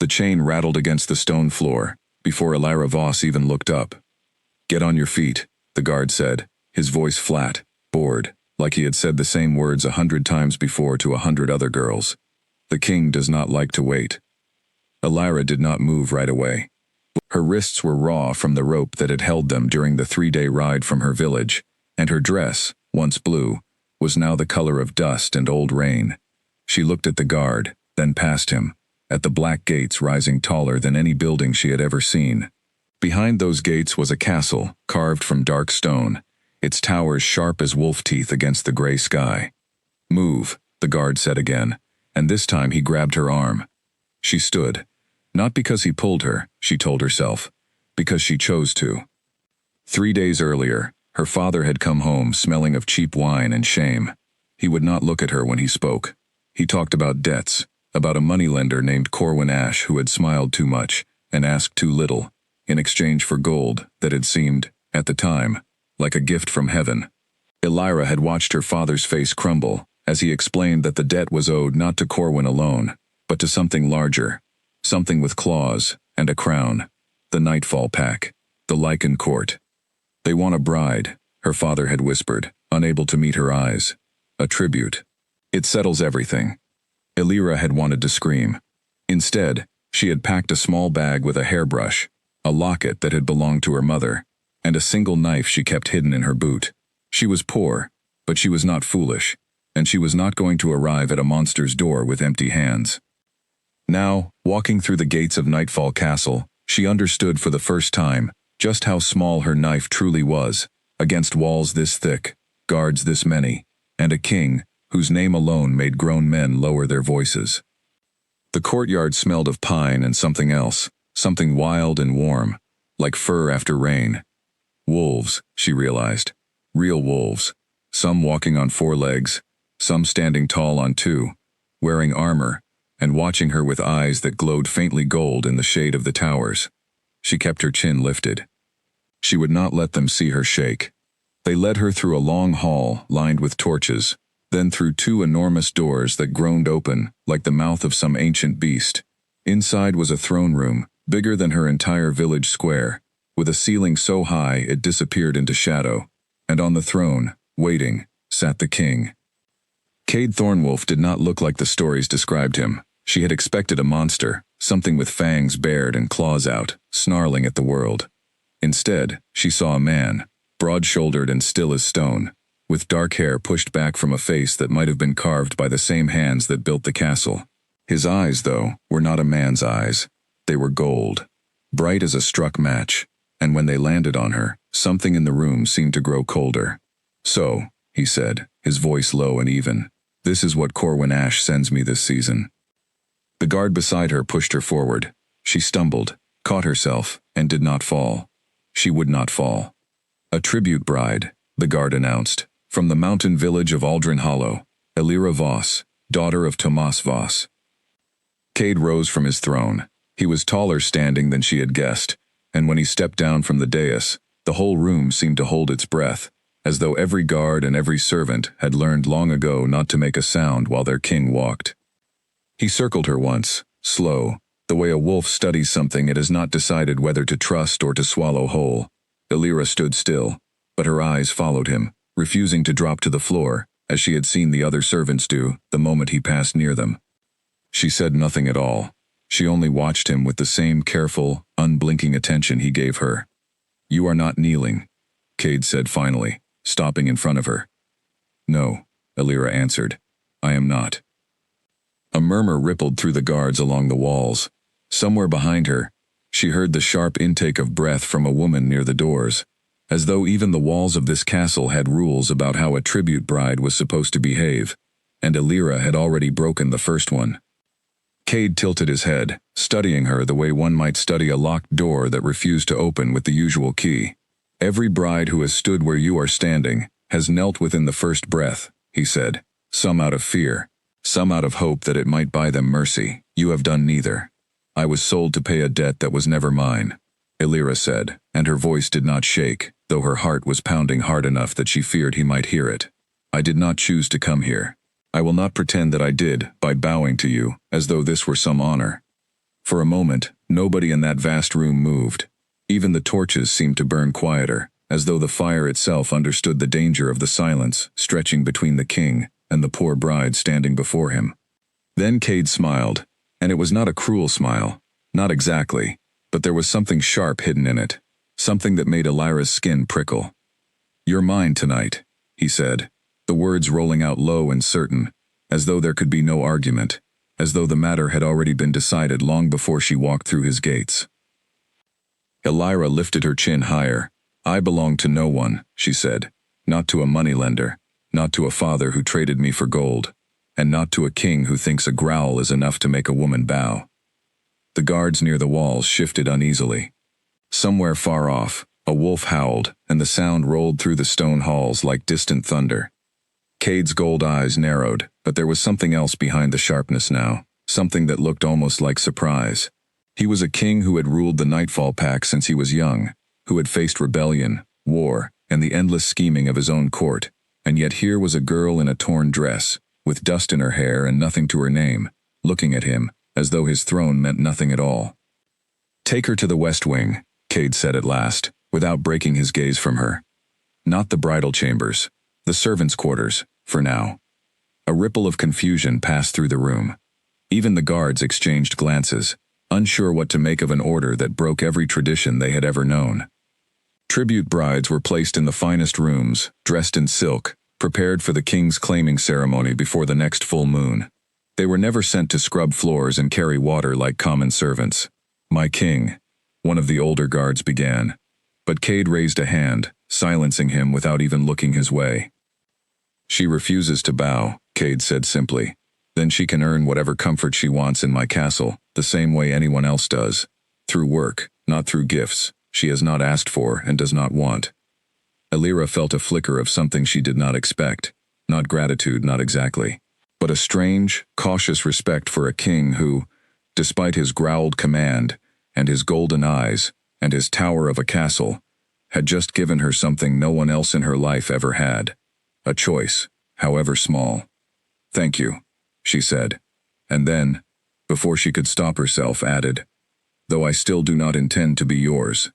The chain rattled against the stone floor, before Elira Voss even looked up. "Get on your feet," the guard said, his voice flat, bored, like he had said the same words 100 times before to 100 other girls. "The king does not like to wait." Elira did not move right away. Her wrists were raw from the rope that had held them during the 3-day ride from her village, and her dress, once blue, was now the color of dust and old rain. She looked at the guard, then past him, at the black gates rising taller than any building she had ever seen. Behind those gates was a castle, carved from dark stone, its towers sharp as wolf teeth against the gray sky. "Move," the guard said again, and this time he grabbed her arm. She stood. Not because he pulled her, she told herself, because she chose to. 3 days earlier, her father had come home smelling of cheap wine and shame. He would not look at her when he spoke. He talked about debts, about a moneylender named Corwin Ash who had smiled too much and asked too little, in exchange for gold that had seemed, at the time, like a gift from heaven. Elira had watched her father's face crumble as he explained that the debt was owed not to Corwin alone, but to something larger, something with claws and a crown, the Nightfall Pack, the Lycan court. "They want a bride," her father had whispered, unable to meet her eyes. "A tribute. It settles everything." Elira had wanted to scream. Instead, she had packed a small bag with a hairbrush, a locket that had belonged to her mother, and a single knife she kept hidden in her boot. She was poor, but she was not foolish, and she was not going to arrive at a monster's door with empty hands. Now, walking through the gates of Nightfall Castle, she understood for the first time just how small her knife truly was, against walls this thick, guards this many, and a king whose name alone made grown men lower their voices. The courtyard smelled of pine and something else, something wild and warm, like fur after rain. Wolves, she realized. Real wolves. Some walking on 4 legs, some standing tall on 2, wearing armor, and watching her with eyes that glowed faintly gold in the shade of the towers. She kept her chin lifted. She would not let them see her shake. They led her through a long hall lined with torches, then through 2 enormous doors that groaned open like the mouth of some ancient beast. Inside was a throne room, bigger than her entire village square, with a ceiling so high it disappeared into shadow, and on the throne, waiting, sat the king. Cade Thornwolf did not look like the stories described him. She had expected a monster, something with fangs bared and claws out, snarling at the world. Instead, she saw a man, broad-shouldered and still as stone, with dark hair pushed back from a face that might have been carved by the same hands that built the castle. His eyes, though, were not a man's eyes. They were gold, bright as a struck match, and when they landed on her, something in the room seemed to grow colder. "So," he said, his voice low and even, "this is what Corwin Ash sends me this season." The guard beside her pushed her forward. She stumbled, caught herself, and did not fall. She would not fall. "A tribute bride," the guard announced, "from the mountain village of Aldrin Hollow, Elira Voss, daughter of Tomas Voss." Cade rose from his throne. He was taller standing than she had guessed, and when he stepped down from the dais, the whole room seemed to hold its breath, as though every guard and every servant had learned long ago not to make a sound while their king walked. He circled her once, slow, the way a wolf studies something it has not decided whether to trust or to swallow whole. Elira stood still, but her eyes followed him, refusing to drop to the floor, as she had seen the other servants do the moment he passed near them. She said nothing at all. She only watched him with the same careful, unblinking attention he gave her. "You are not kneeling," Cade said finally, stopping in front of her. "No," Elira answered. "I am not." A murmur rippled through the guards along the walls. Somewhere behind her, she heard the sharp intake of breath from a woman near the doors, as though even the walls of this castle had rules about how a tribute bride was supposed to behave, and Elira had already broken the first one. Cade tilted his head, studying her the way one might study a locked door that refused to open with the usual key. "Every bride who has stood where you are standing has knelt within the first breath," he said, "some out of fear, some out of hope that it might buy them mercy. You have done neither. I was sold to pay a debt that was never mine," Elira said, and her voice did not shake, though her heart was pounding hard enough that she feared he might hear it. "I did not choose to come here. I will not pretend that I did by bowing to you, as though this were some honor." For a moment, nobody in that vast room moved. Even the torches seemed to burn quieter, as though the fire itself understood the danger of the silence stretching between the king and the poor bride standing before him. Then Cade smiled, and it was not a cruel smile, not exactly, but there was something sharp hidden in it, something that made Elira's skin prickle. "You're mine tonight," he said, the words rolling out low and certain, as though there could be no argument, as though the matter had already been decided long before she walked through his gates. Elira lifted her chin higher. "I belong to no one," she said, "not to a moneylender, not to a father who traded me for gold, and not to a king who thinks a growl is enough to make a woman bow." The guards near the walls shifted uneasily. Somewhere far off, a wolf howled, and the sound rolled through the stone halls like distant thunder. Cade's gold eyes narrowed, but there was something else behind the sharpness now, something that looked almost like surprise. He was a king who had ruled the Nightfall Pack since he was young, who had faced rebellion, war, and the endless scheming of his own court, and yet here was a girl in a torn dress, with dust in her hair and nothing to her name, looking at him, as though his throne meant nothing at all. "Take her to the West Wing," Cade said at last, without breaking his gaze from her. "Not the bridal chambers, the servants' quarters, for now." A ripple of confusion passed through the room. Even the guards exchanged glances, unsure what to make of an order that broke every tradition they had ever known. Tribute brides were placed in the finest rooms, dressed in silk, prepared for the king's claiming ceremony before the next full moon. They were never sent to scrub floors and carry water like common servants. "My king," one of the older guards began, but Cade raised a hand, silencing him without even looking his way. "She refuses to bow," Cade said simply. "Then she can earn whatever comfort she wants in my castle, the same way anyone else does. Through work, not through gifts, she has not asked for and does not want." Elira felt a flicker of something she did not expect. Not gratitude, not exactly, but a strange, cautious respect for a king who, despite his growled command, and his golden eyes, and his tower of a castle, had just given her something no one else in her life ever had. A choice, however small. "Thank you," she said, and then, before she could stop herself, added, "Though I still do not intend to be yours.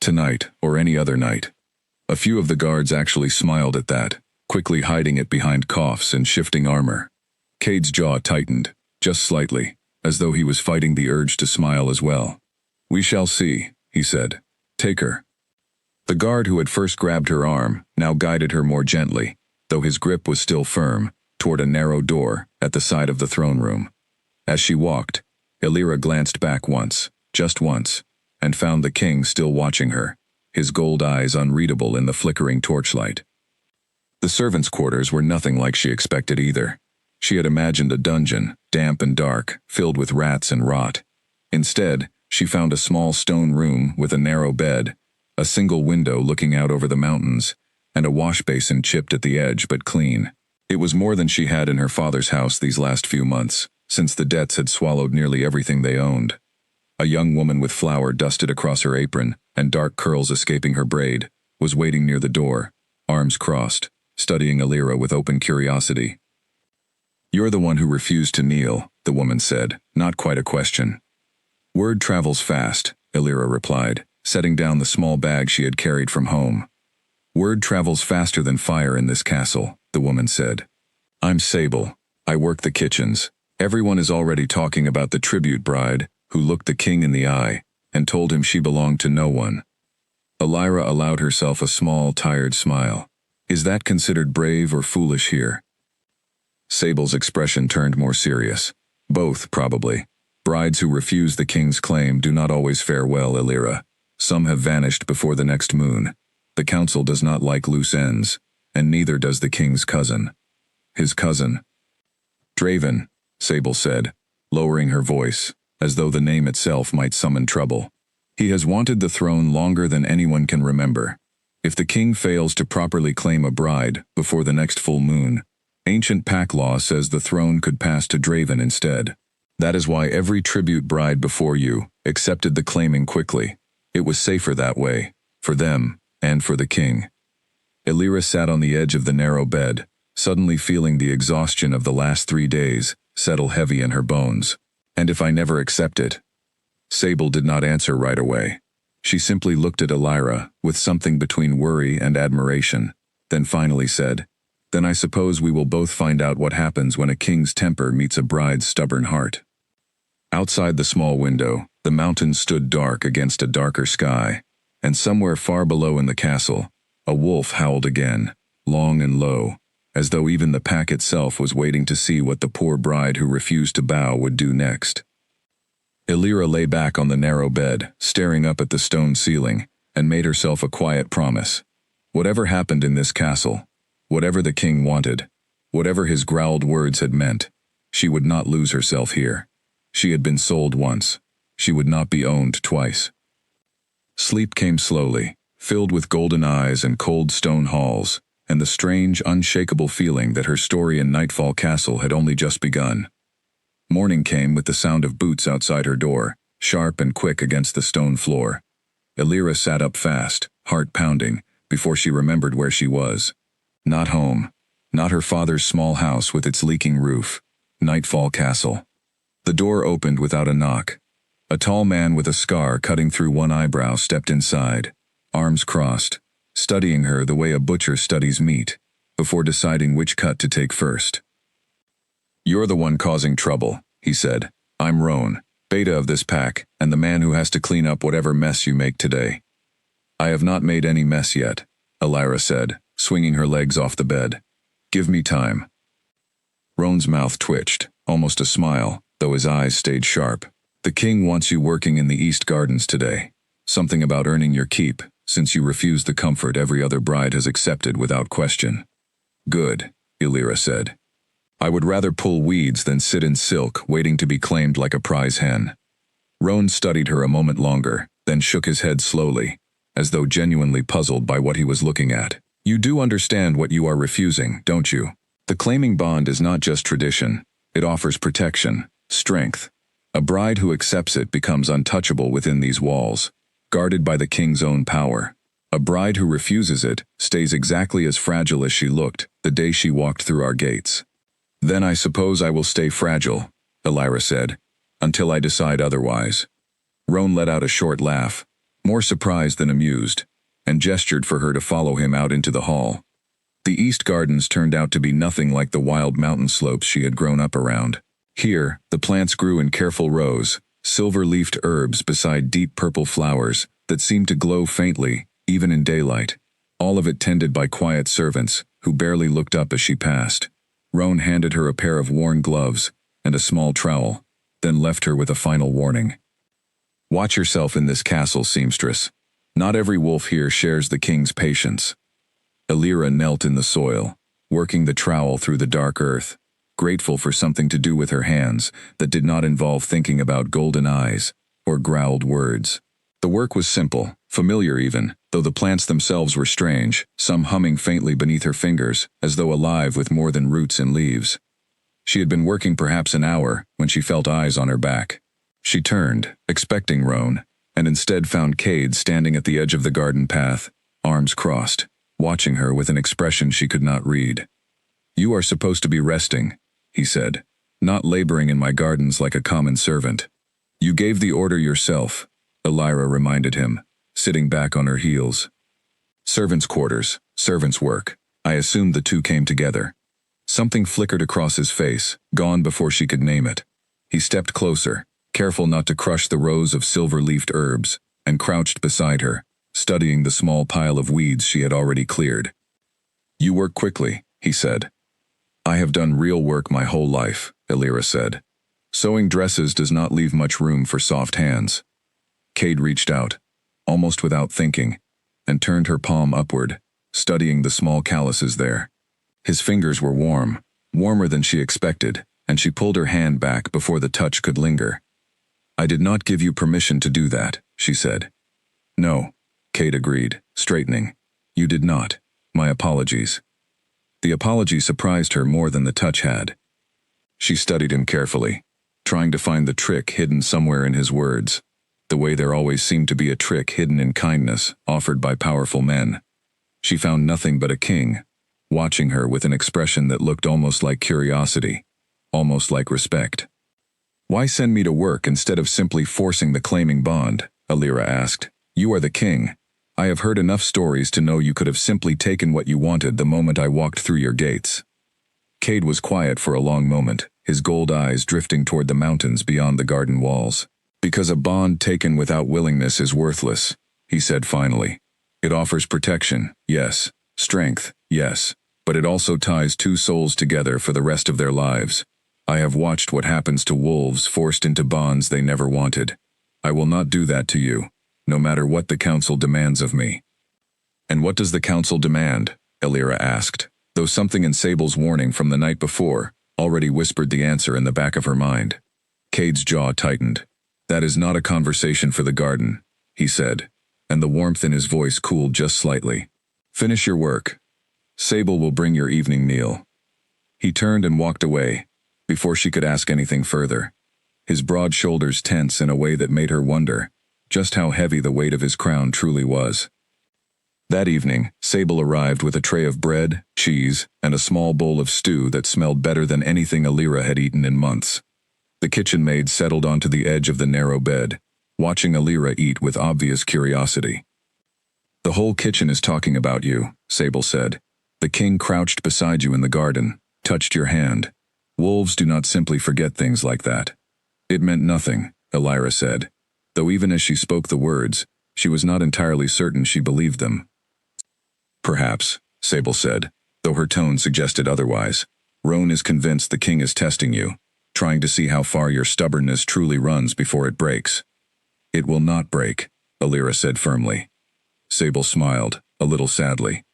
Tonight, or any other night." A few of the guards actually smiled at that, quickly hiding it behind coifs and shifting armor. Cade's jaw tightened, just slightly, as though he was fighting the urge to smile as well. "We shall see," he said. "Take her." The guard who had first grabbed her arm now guided her more gently, though his grip was still firm, toward a narrow door at the side of the throne room. As she walked, Elira glanced back once, just once, and found the king still watching her, his gold eyes unreadable in the flickering torchlight. The servants' quarters were nothing like she expected either. She had imagined a dungeon, damp and dark, filled with rats and rot. Instead, she found a small stone room with a narrow bed, a single window looking out over the mountains, and a wash basin chipped at the edge but clean. It was more than she had in her father's house these last few months, since the debts had swallowed nearly everything they owned. A young woman with flour dusted across her apron and dark curls escaping her braid was waiting near the door, arms crossed, studying Elira with open curiosity. "You're the one who refused to kneel," the woman said, not quite a question. "Word travels fast," Elira replied, setting down the small bag she had carried from home. "Word travels faster than fire in this castle," the woman said. "I'm Sable. I work the kitchens. Everyone is already talking about the tribute bride, who looked the king in the eye, and told him she belonged to no one." Elira allowed herself a small, tired smile. "Is that considered brave or foolish here?" Sable's expression turned more serious. "Both, probably. Brides who refuse the king's claim do not always fare well, Elira. Some have vanished before the next moon. The council does not like loose ends, and neither does the king's cousin." "His cousin?" "Draven," Sable said, lowering her voice, as though the name itself might summon trouble. "He has wanted the throne longer than anyone can remember. If the king fails to properly claim a bride before the next full moon, ancient pack law says the throne could pass to Draven instead. That is why every tribute bride before you accepted the claiming quickly. It was safer that way, for them, and for the king." Elira sat on the edge of the narrow bed, suddenly feeling the exhaustion of the last 3 days settle heavy in her bones. "And if I never accept it, Sable did not answer right away. She simply looked at Elira with something between worry and admiration, then finally said, "Then I suppose we will both find out what happens when a king's temper meets a bride's stubborn heart." Outside the small window, the mountains stood dark against a darker sky, and somewhere far below in the castle, a wolf howled again, long and low, as though even the pack itself was waiting to see what the poor bride who refused to bow would do next. Elira lay back on the narrow bed, staring up at the stone ceiling, and made herself a quiet promise. Whatever happened in this castle, whatever the king wanted, whatever his growled words had meant, she would not lose herself here. She had been sold once. She would not be owned twice. Sleep came slowly, filled with golden eyes and cold stone halls, and the strange, unshakable feeling that her story in Nightfall Castle had only just begun. Morning came with the sound of boots outside her door, sharp and quick against the stone floor. Elira sat up fast, heart pounding, before she remembered where she was. Not home. Not her father's small house with its leaking roof. Nightfall Castle. The door opened without a knock. A tall man with a scar cutting through one eyebrow stepped inside, arms crossed, studying her the way a butcher studies meat, before deciding which cut to take first. "You're the one causing trouble," he said. "I'm Roan, beta of this pack, and the man who has to clean up whatever mess you make today." "I have not made any mess yet," Elira said, swinging her legs off the bed. "Give me time." Roan's mouth twitched, almost a smile, though his eyes stayed sharp. "The king wants you working in the East Gardens today. Something about earning your keep, since you refuse the comfort every other bride has accepted without question." "Good," Elira said. "I would rather pull weeds than sit in silk waiting to be claimed like a prize hen." Roan studied her a moment longer, then shook his head slowly, as though genuinely puzzled by what he was looking at. "You do understand what you are refusing, don't you? The claiming bond is not just tradition. It offers protection, strength. A bride who accepts it becomes untouchable within these walls, guarded by the king's own power. A bride who refuses it stays exactly as fragile as she looked the day she walked through our gates." "Then I suppose I will stay fragile," Elira said, "until I decide otherwise." Roan let out a short laugh, more surprised than amused, and gestured for her to follow him out into the hall. The East Gardens turned out to be nothing like the wild mountain slopes she had grown up around. Here, the plants grew in careful rows, silver-leafed herbs beside deep purple flowers that seemed to glow faintly, even in daylight, all of it tended by quiet servants who barely looked up as she passed. Roan handed her a pair of worn gloves and a small trowel, then left her with a final warning. "Watch yourself in this castle, seamstress. Not every wolf here shares the king's patience." Elira knelt in the soil, working the trowel through the dark earth, grateful for something to do with her hands that did not involve thinking about golden eyes or growled words. The work was simple, familiar even, though the plants themselves were strange, some humming faintly beneath her fingers, as though alive with more than roots and leaves. She had been working perhaps an hour when she felt eyes on her back. She turned, expecting Roan, and instead found Cade standing at the edge of the garden path, arms crossed, watching her with an expression she could not read. "You are supposed to be resting," he said, "not laboring in my gardens like a common servant." "You gave the order yourself," Elira reminded him, sitting back on her heels. "Servants' quarters, servants' work. I assumed the two came together." Something flickered across his face, gone before she could name it. He stepped closer, careful not to crush the rows of silver-leafed herbs, and crouched beside her, studying the small pile of weeds she had already cleared. "You work quickly," he said. "I have done real work my whole life," Elira said. "Sewing dresses does not leave much room for soft hands." Cade reached out, almost without thinking, and turned her palm upward, studying the small calluses there. His fingers were warm, warmer than she expected, and she pulled her hand back before the touch could linger. "I did not give you permission to do that," she said. "No," Cade agreed, straightening. "You did not. My apologies." The apology surprised her more than the touch had. She studied him carefully, trying to find the trick hidden somewhere in his words, the way there always seemed to be a trick hidden in kindness offered by powerful men. She found nothing but a king, watching her with an expression that looked almost like curiosity, almost like respect. Why send me to work instead of simply forcing the claiming bond? Alira asked. You are the king. I have heard enough stories to know you could have simply taken what you wanted the moment I walked through your gates. Cade was quiet for a long moment, his gold eyes drifting toward the mountains beyond the garden walls. Because a bond taken without willingness is worthless, he said finally. It offers protection, yes. Strength, yes. But it also ties two souls together for the rest of their lives. I have watched what happens to wolves forced into bonds they never wanted. I will not do that to you, no matter what the council demands of me. And what does the council demand? Alira asked, though something in Sable's warning from the night before already whispered the answer in the back of her mind. Cade's jaw tightened. That is not a conversation for the garden, he said, and the warmth in his voice cooled just slightly. Finish your work. Sable will bring your evening meal. He turned and walked away, before she could ask anything further, his broad shoulders tense in a way that made her wonder just how heavy the weight of his crown truly was. That evening, Sable arrived with a tray of bread, cheese, and a small bowl of stew that smelled better than anything Alira had eaten in months. The kitchen maid settled onto the edge of the narrow bed, watching Alira eat with obvious curiosity. The whole kitchen is talking about you, Sable said. The king crouched beside you in the garden, touched your hand. Wolves do not simply forget things like that. It meant nothing, Alira said, though even as she spoke the words, she was not entirely certain she believed them. Perhaps, Sable said, though her tone suggested otherwise. Roan is convinced the king is testing you, trying to see how far your stubbornness truly runs before it breaks. It will not break, Alira said firmly. Sable smiled, a little sadly.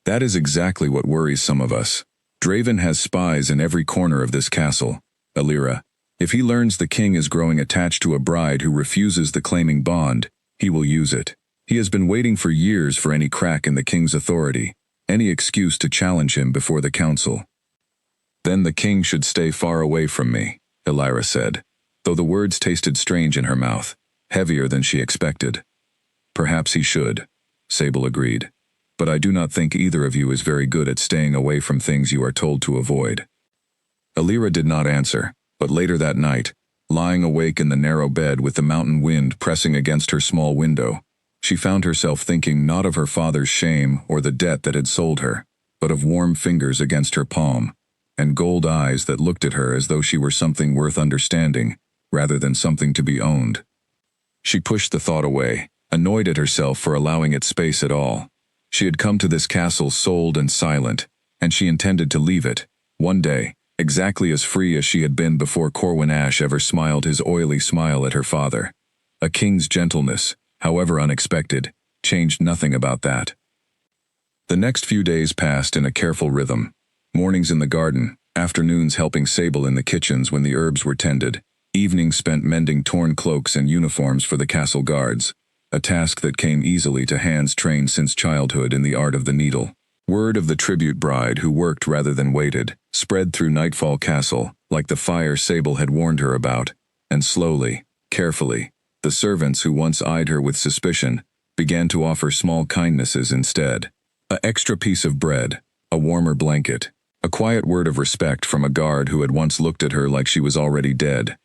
That is exactly what worries some of us. Draven has spies in every corner of this castle, Alira. If he learns the king is growing attached to a bride who refuses the claiming bond, he will use it. He has been waiting for years for any crack in the king's authority, any excuse to challenge him before the council. Then the king should stay far away from me, Alira said, though the words tasted strange in her mouth, heavier than she expected. Perhaps he should, Sable agreed. But I do not think either of you is very good at staying away from things you are told to avoid. Alira did not answer, but later that night, lying awake in the narrow bed with the mountain wind pressing against her small window, she found herself thinking not of her father's shame or the debt that had sold her, but of warm fingers against her palm, and gold eyes that looked at her as though she were something worth understanding, rather than something to be owned. She pushed the thought away, annoyed at herself for allowing it space at all. She had come to this castle sold and silent, and she intended to leave it, one day, exactly as free as she had been before Corwin Ash ever smiled his oily smile at her father. A king's gentleness, however unexpected, changed nothing about that. The next few days passed in a careful rhythm. Mornings in the garden, afternoons helping Sable in the kitchens when the herbs were tended, evenings spent mending torn cloaks and uniforms for the castle guards, a task that came easily to hands trained since childhood in the art of the needle. Word of the tribute bride who worked rather than waited spread through Nightfall Castle, like the fire Sable had warned her about, and slowly, carefully, the servants who once eyed her with suspicion began to offer small kindnesses instead. An extra piece of bread, a warmer blanket, a quiet word of respect from a guard who had once looked at her like she was already dead.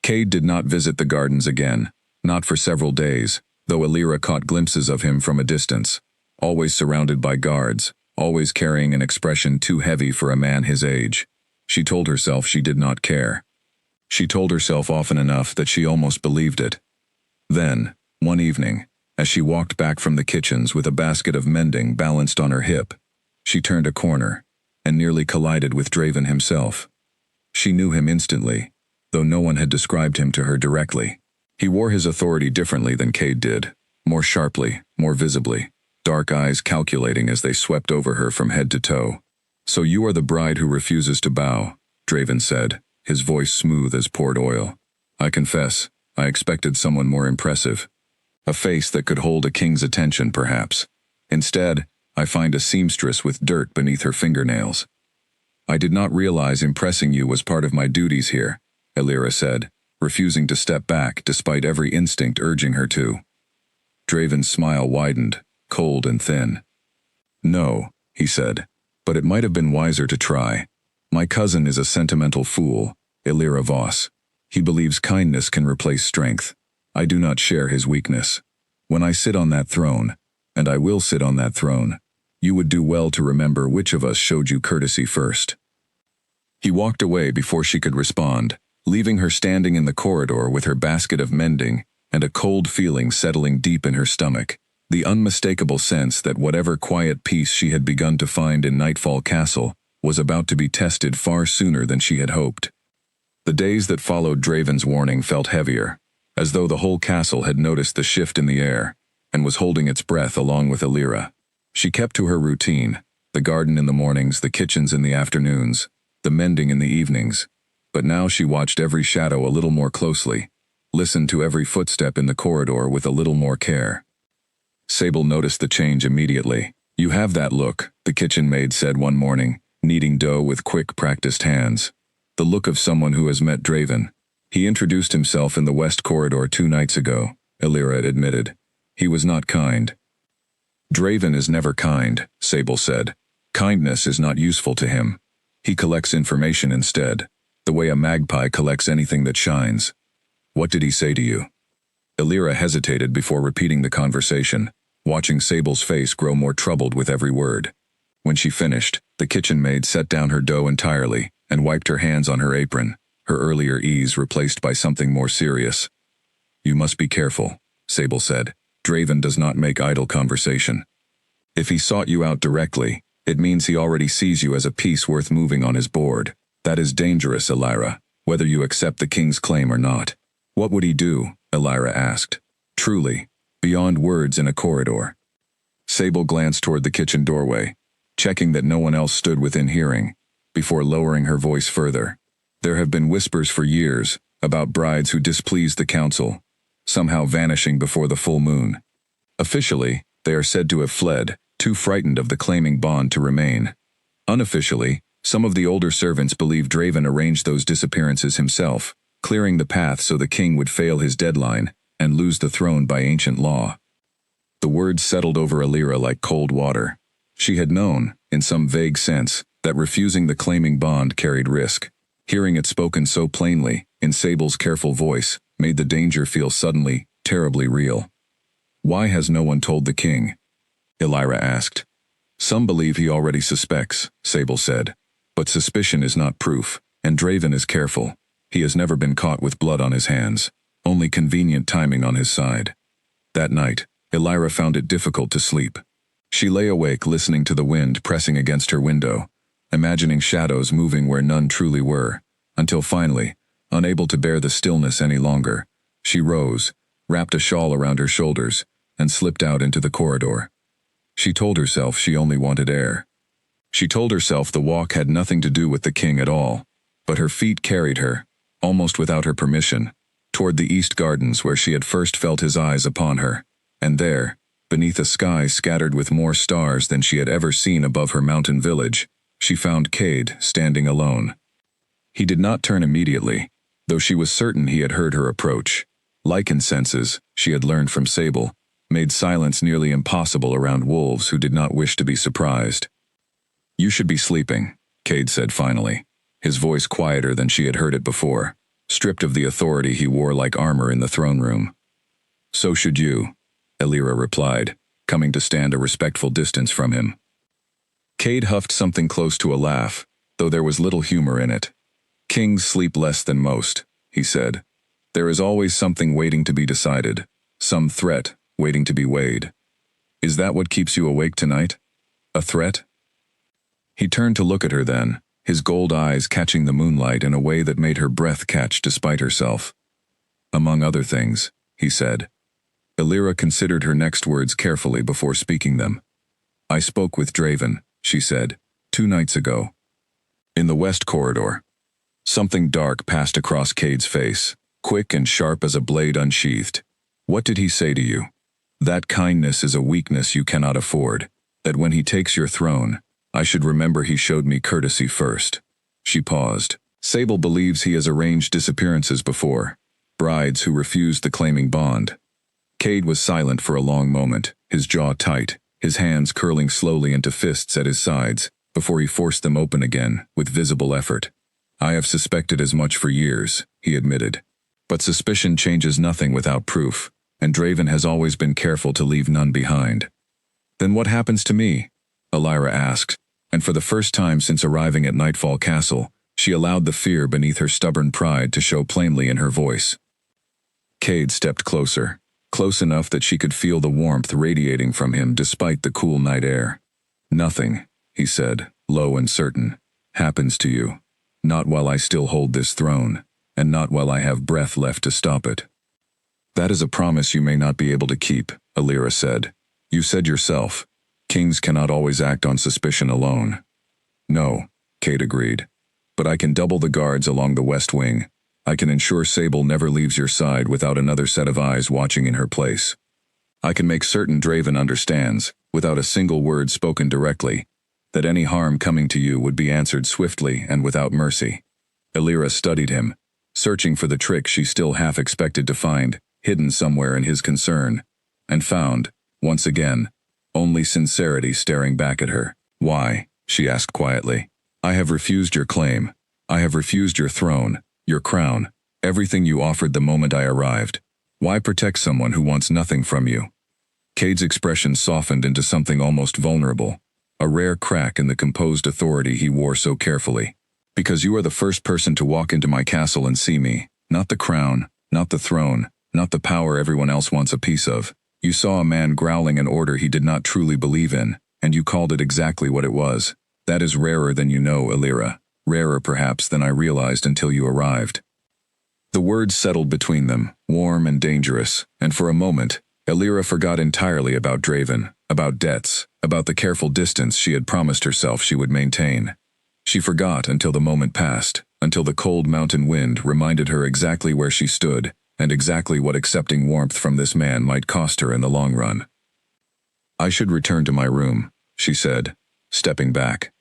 Cade did not visit the gardens again, not for several days, though Alira caught glimpses of him from a distance, always surrounded by guards, always carrying an expression too heavy for a man his age. She told herself she did not care. She told herself often enough that she almost believed it. Then, one evening, as she walked back from the kitchens with a basket of mending balanced on her hip, she turned a corner and nearly collided with Draven himself. She knew him instantly, though no one had described him to her directly. He wore his authority differently than Cade did, more sharply, more visibly, dark eyes calculating as they swept over her from head to toe. So you are the bride who refuses to bow, Draven said, his voice smooth as poured oil. I confess, I expected someone more impressive. A face that could hold a king's attention, perhaps. Instead, I find a seamstress with dirt beneath her fingernails. I did not realize impressing you was part of my duties here, Alira said, refusing to step back despite every instinct urging her to. Draven's smile widened, cold and thin. No, he said, but it might have been wiser to try. My cousin is a sentimental fool, Alira Voss. He believes kindness can replace strength. I do not share his weakness. When I sit on that throne, and I will sit on that throne, you would do well to remember which of us showed you courtesy first." He walked away before she could respond, leaving her standing in the corridor with her basket of mending and a cold feeling settling deep in her stomach, the unmistakable sense that whatever quiet peace she had begun to find in Nightfall Castle was about to be tested far sooner than she had hoped. The days that followed Draven's warning felt heavier, as though the whole castle had noticed the shift in the air and was holding its breath along with Illyra. She kept to her routine, the garden in the mornings, the kitchens in the afternoons, the mending in the evenings, but now she watched every shadow a little more closely, listened to every footstep in the corridor with a little more care. Sable noticed the change immediately. "You have that look," the kitchen maid said one morning, kneading dough with quick, practiced hands. "The look of someone who has met Draven. He introduced himself in the west corridor 2 nights ago," Illyra admitted. "He was not kind." "Draven is never kind," Sable said. "Kindness is not useful to him. He collects information instead, the way a magpie collects anything that shines." "What did he say to you?" Illyra hesitated before repeating the conversation, watching Sable's face grow more troubled with every word. When she finished, the kitchen maid set down her dough entirely and wiped her hands on her apron, her earlier ease replaced by something more serious. "You must be careful," Sable said. "Draven does not make idle conversation. If he sought you out directly, it means he already sees you as a piece worth moving on his board. That is dangerous, Illyra, whether you accept the king's claim or not." "What would he do?" Illyra asked. "Truly, beyond words in a corridor." Sable glanced toward the kitchen doorway, checking that no one else stood within hearing, before lowering her voice further. "There have been whispers for years about brides who displeased the council, somehow vanishing before the full moon. Officially, they are said to have fled, too frightened of the claiming bond to remain. Unofficially, some of the older servants believe Draven arranged those disappearances himself, clearing the path so the king would fail his deadline and lose the throne by ancient law." The words settled over Illyra like cold water. She had known, in some vague sense, that refusing the claiming bond carried risk. Hearing it spoken so plainly, in Sable's careful voice, made the danger feel suddenly, terribly real. "Why has no one told the king?" Illyra asked. "Some believe he already suspects," Sable said. "But suspicion is not proof, and Draven is careful. He has never been caught with blood on his hands, only convenient timing on his side." That night, Illyra found it difficult to sleep. She lay awake listening to the wind pressing against her window, imagining shadows moving where none truly were, until finally, unable to bear the stillness any longer, she rose, wrapped a shawl around her shoulders, and slipped out into the corridor. She told herself she only wanted air. She told herself the walk had nothing to do with the king at all, but her feet carried her, almost without her permission, toward the east gardens where she had first felt his eyes upon her, and there, beneath a sky scattered with more stars than she had ever seen above her mountain village, she found Cade standing alone. He did not turn immediately, though she was certain he had heard her approach. Lycan senses, she had learned from Sable, made silence nearly impossible around wolves who did not wish to be surprised. "You should be sleeping," Cade said finally, his voice quieter than she had heard it before, stripped of the authority he wore like armor in the throne room. "So should you," Illyra replied, coming to stand a respectful distance from him. Cade huffed something close to a laugh, though there was little humor in it. "Kings sleep less than most," he said. "There is always something waiting to be decided, some threat waiting to be weighed. Is that what keeps you awake tonight? A threat?" He turned to look at her then, his gold eyes catching the moonlight in a way that made her breath catch despite herself. "Among other things," he said. Illyra considered her next words carefully before speaking them. "I spoke with Draven," she said, 2 nights ago. In the west corridor. Something dark passed across Cade's face, quick and sharp as a blade unsheathed. "What did he say to you?" "That kindness is a weakness you cannot afford, that when he takes your throne, I should remember he showed me courtesy first." She paused. "Sable believes he has arranged disappearances before, brides who refused the claiming bond." Cade was silent for a long moment, his jaw tight, his hands curling slowly into fists at his sides, before he forced them open again, with visible effort. "I have suspected as much for years," he admitted. But suspicion changes nothing without proof, and Draven has always been careful to leave none behind. Then what happens to me? Elira asked, and for the first time since arriving at Nightfall Castle, she allowed the fear beneath her stubborn pride to show plainly in her voice. Cade stepped closer, close enough that she could feel the warmth radiating from him despite the cool night air. Nothing, he said, low and certain, happens to you. Not while I still hold this throne, and not while I have breath left to stop it. That is a promise you may not be able to keep, Elira said. You said yourself, kings cannot always act on suspicion alone. No, Cade agreed. But I can double the guards along the west wing. I can ensure Sable never leaves your side without another set of eyes watching in her place. I can make certain Draven understands, without a single word spoken directly, that any harm coming to you would be answered swiftly and without mercy. Elira studied him, searching for the trick she still half expected to find, hidden somewhere in his concern, and found, once again, only sincerity staring back at her. Why? She asked quietly. I have refused your claim. I have refused your throne, your crown, everything you offered the moment I arrived. Why protect someone who wants nothing from you? Cade's expression softened into something almost vulnerable, a rare crack in the composed authority he wore so carefully. Because you are the first person to walk into my castle and see me, not the crown, not the throne, not the power everyone else wants a piece of. You saw a man growling an order he did not truly believe in, and you called it exactly what it was. That is rarer than you know, Elira. Rarer perhaps than I realized until you arrived. The words settled between them, warm and dangerous, and for a moment, Elira forgot entirely about Draven, about debts, about the careful distance she had promised herself she would maintain. She forgot until the moment passed, until the cold mountain wind reminded her exactly where she stood, and exactly what accepting warmth from this man might cost her in the long run. I should return to my room, she said, stepping back.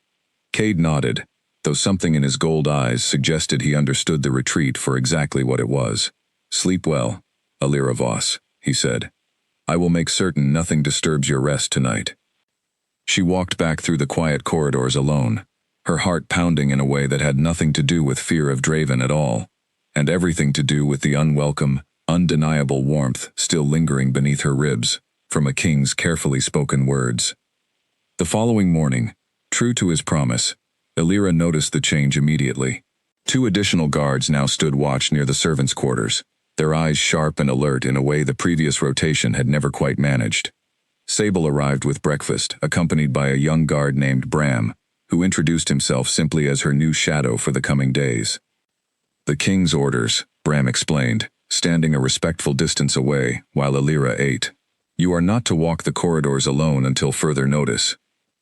Cade nodded, though something in his gold eyes suggested he understood the retreat for exactly what it was. Sleep well, Elira Voss, he said. I will make certain nothing disturbs your rest tonight. She walked back through the quiet corridors alone, her heart pounding in a way that had nothing to do with fear of Draven at all, and everything to do with the unwelcome, undeniable warmth still lingering beneath her ribs from a king's carefully spoken words. The following morning, true to his promise, Elira noticed the change immediately. 2 additional guards now stood watch near the servants' quarters, their eyes sharp and alert in a way the previous rotation had never quite managed. Sable arrived with breakfast, accompanied by a young guard named Bram, who introduced himself simply as her new shadow for the coming days. The king's orders, Bram explained, standing a respectful distance away while Elira ate. You are not to walk the corridors alone until further notice.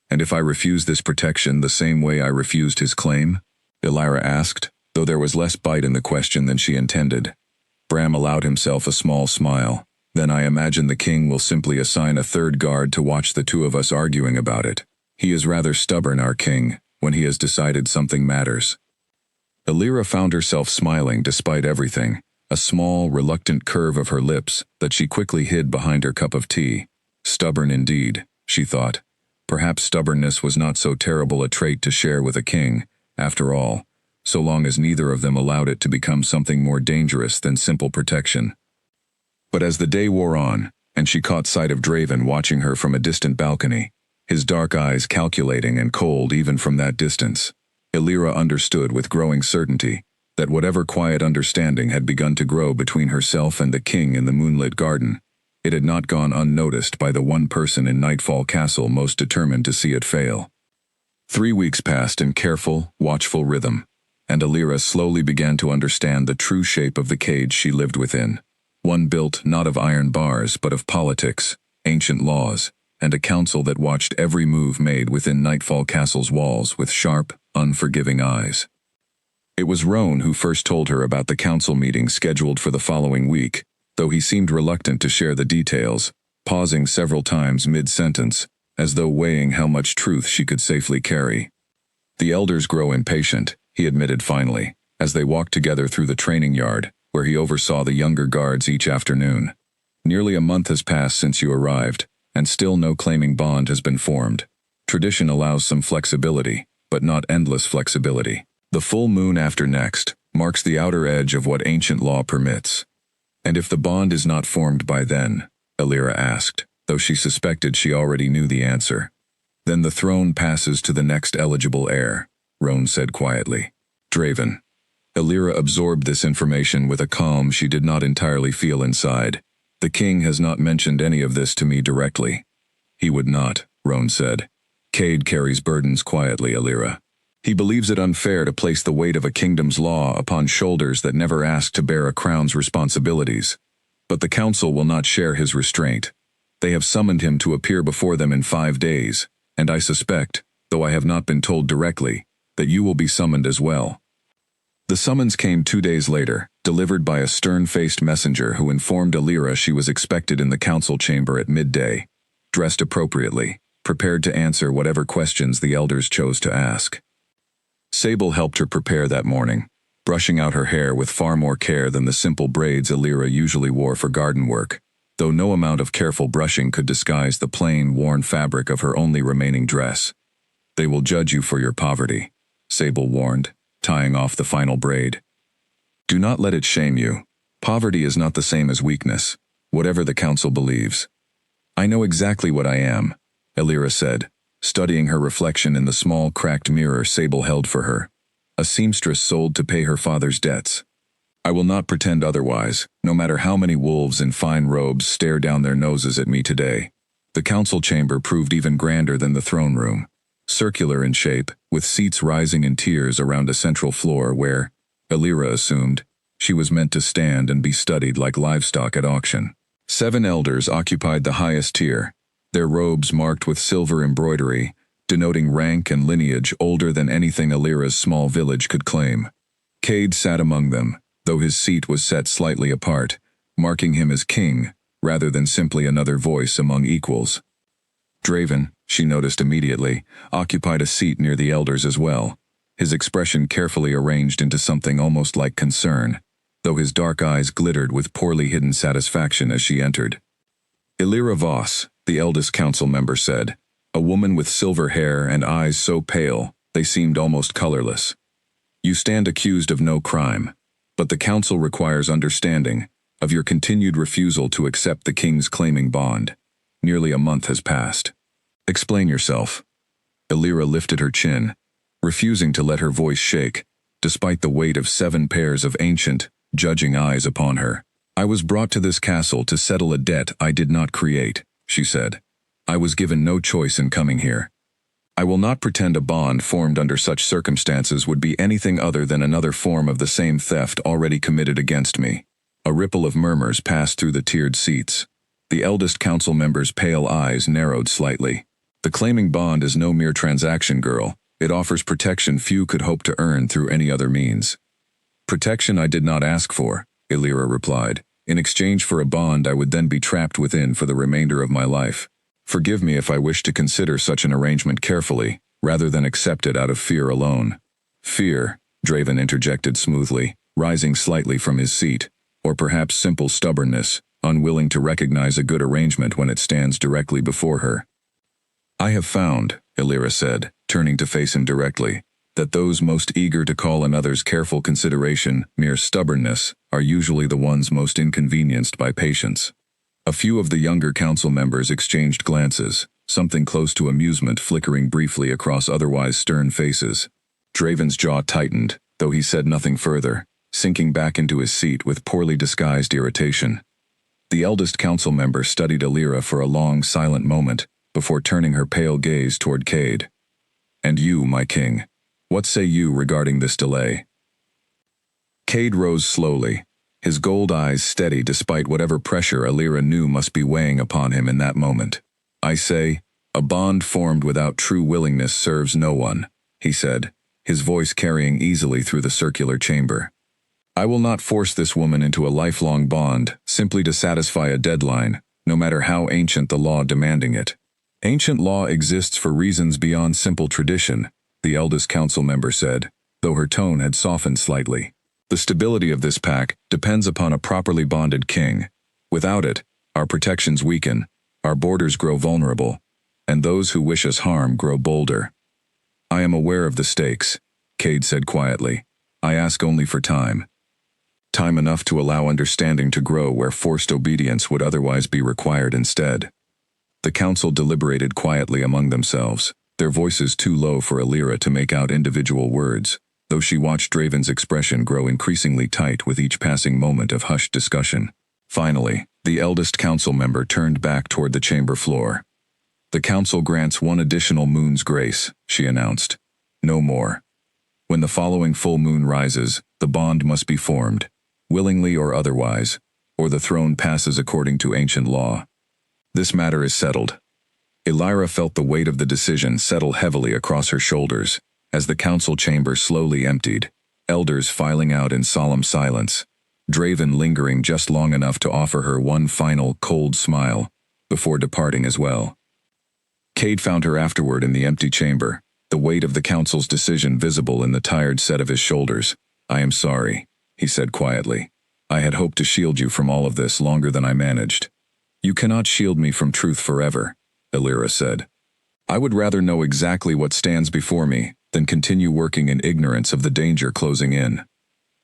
And if I refuse this protection the same way I refused his claim? Elira asked, though there was less bite in the question than she intended. Bram allowed himself a small smile. Then I imagine the king will simply assign a 3rd guard to watch the 2 of us arguing about it. He is rather stubborn, our king, when he has decided something matters. Elira found herself smiling despite everything, a small, reluctant curve of her lips that she quickly hid behind her cup of tea. Stubborn indeed, she thought. Perhaps stubbornness was not so terrible a trait to share with a king, after all, so long as neither of them allowed it to become something more dangerous than simple protection. But as the day wore on, and she caught sight of Draven watching her from a distant balcony, his dark eyes calculating and cold even from that distance, Elira understood with growing certainty that whatever quiet understanding had begun to grow between herself and the king in the moonlit garden, it had not gone unnoticed by the one person in Nightfall Castle most determined to see it fail. 3 weeks passed in careful, watchful rhythm, and Elira slowly began to understand the true shape of the cage she lived within, one built not of iron bars but of politics, ancient laws, and a council that watched every move made within Nightfall Castle's walls with sharp, unforgiving eyes. It was Roan who first told her about the council meeting scheduled for the following week, though he seemed reluctant to share the details, pausing several times mid-sentence, as though weighing how much truth she could safely carry. The elders grow impatient, he admitted finally, as they walked together through the training yard, where he oversaw the younger guards each afternoon. Nearly a month has passed since you arrived, and still no claiming bond has been formed. Tradition allows some flexibility, but not endless flexibility. The full moon after next, marks the outer edge of what ancient law permits. And if the bond is not formed by then, Illyra asked, though she suspected she already knew the answer. Then the throne passes to the next eligible heir, Roan said quietly. Draven. Illyra absorbed this information with a calm she did not entirely feel inside. The king has not mentioned any of this to me directly. He would not, Roan said. Cade carries burdens quietly, Illyra. He believes it unfair to place the weight of a kingdom's law upon shoulders that never asked to bear a crown's responsibilities. But the council will not share his restraint. They have summoned him to appear before them in 5 days, and I suspect, though I have not been told directly, that you will be summoned as well. The summons came 2 days later, delivered by a stern-faced messenger who informed Illyra she was expected in the council chamber at midday, dressed appropriately, prepared to answer whatever questions the elders chose to ask. Sable helped her prepare that morning, brushing out her hair with far more care than the simple braids Illyra usually wore for garden work, though no amount of careful brushing could disguise the plain, worn fabric of her only remaining dress. They will judge you for your poverty, Sable warned, tying off the final braid. Do not let it shame you. Poverty is not the same as weakness, whatever the council believes. I know exactly what I am, Illyra said, studying her reflection in the small, cracked mirror Sable held for her. A seamstress sold to pay her father's debts. I will not pretend otherwise, no matter how many wolves in fine robes stare down their noses at me today. The council chamber proved even grander than the throne room. Circular in shape, with seats rising in tiers around a central floor where, Illyra assumed, she was meant to stand and be studied like livestock at auction. 7 elders occupied the highest tier, their robes marked with silver embroidery, denoting rank and lineage older than anything Illyra's small village could claim. Cade sat among them, though his seat was set slightly apart, marking him as king, rather than simply another voice among equals. Draven, she noticed immediately, occupied a seat near the elders as well, his expression carefully arranged into something almost like concern, though his dark eyes glittered with poorly hidden satisfaction as she entered. Illyra Voss, the eldest council member said, a woman with silver hair and eyes so pale they seemed almost colorless. You stand accused of no crime, but the council requires understanding of your continued refusal to accept the king's claiming bond. Nearly a month has passed. Explain yourself. Illyra lifted her chin, refusing to let her voice shake, despite the weight of 7 pairs of ancient, judging eyes upon her. I was brought to this castle to settle a debt I did not create, she said. I was given no choice in coming here. I will not pretend a bond formed under such circumstances would be anything other than another form of the same theft already committed against me. A ripple of murmurs passed through the tiered seats. The eldest council member's pale eyes narrowed slightly. The claiming bond is no mere transaction, girl. It offers protection few could hope to earn through any other means. Protection I did not ask for, Illyra replied. In exchange for a bond I would then be trapped within for the remainder of my life. Forgive me if I wish to consider such an arrangement carefully, rather than accept it out of fear alone. Fear, Draven interjected smoothly, rising slightly from his seat, or perhaps simple stubbornness, unwilling to recognize a good arrangement when it stands directly before her. I have found, Illyra said, turning to face him directly, that those most eager to call another's careful consideration mere stubbornness are usually the ones most inconvenienced by patience. A few of the younger council members exchanged glances, something close to amusement flickering briefly across otherwise stern faces. Draven's jaw tightened, though he said nothing further, sinking back into his seat with poorly disguised irritation. The eldest council member studied Illyra for a long, silent moment, before turning her pale gaze toward Cade. And you, my king, what say you regarding this delay? Cade rose slowly, his gold eyes steady despite whatever pressure Illyra knew must be weighing upon him in that moment. I say, a bond formed without true willingness serves no one, he said, his voice carrying easily through the circular chamber. I will not force this woman into a lifelong bond simply to satisfy a deadline, no matter how ancient the law demanding it. Ancient law exists for reasons beyond simple tradition, the eldest council member said, though her tone had softened slightly. The stability of this pact depends upon a properly bonded king. Without it, our protections weaken, our borders grow vulnerable, and those who wish us harm grow bolder. I am aware of the stakes, Cade said quietly. I ask only for time. Time enough to allow understanding to grow where forced obedience would otherwise be required instead. The council deliberated quietly among themselves, their voices too low for Alira to make out individual words, though she watched Draven's expression grow increasingly tight with each passing moment of hushed discussion. Finally, the eldest council member turned back toward the chamber floor. The council grants one additional moon's grace, she announced. No more. When the following full moon rises, the bond must be formed, willingly or otherwise, or the throne passes according to ancient law. This matter is settled. Alira felt the weight of the decision settle heavily across her shoulders, as the council chamber slowly emptied, elders filing out in solemn silence, Draven lingering just long enough to offer her one final, cold smile, before departing as well. Cade found her afterward in the empty chamber, the weight of the council's decision visible in the tired set of his shoulders. I am sorry, he said quietly. I had hoped to shield you from all of this longer than I managed. You cannot shield me from truth forever, Alira said. I would rather know exactly what stands before me than continue working in ignorance of the danger closing in.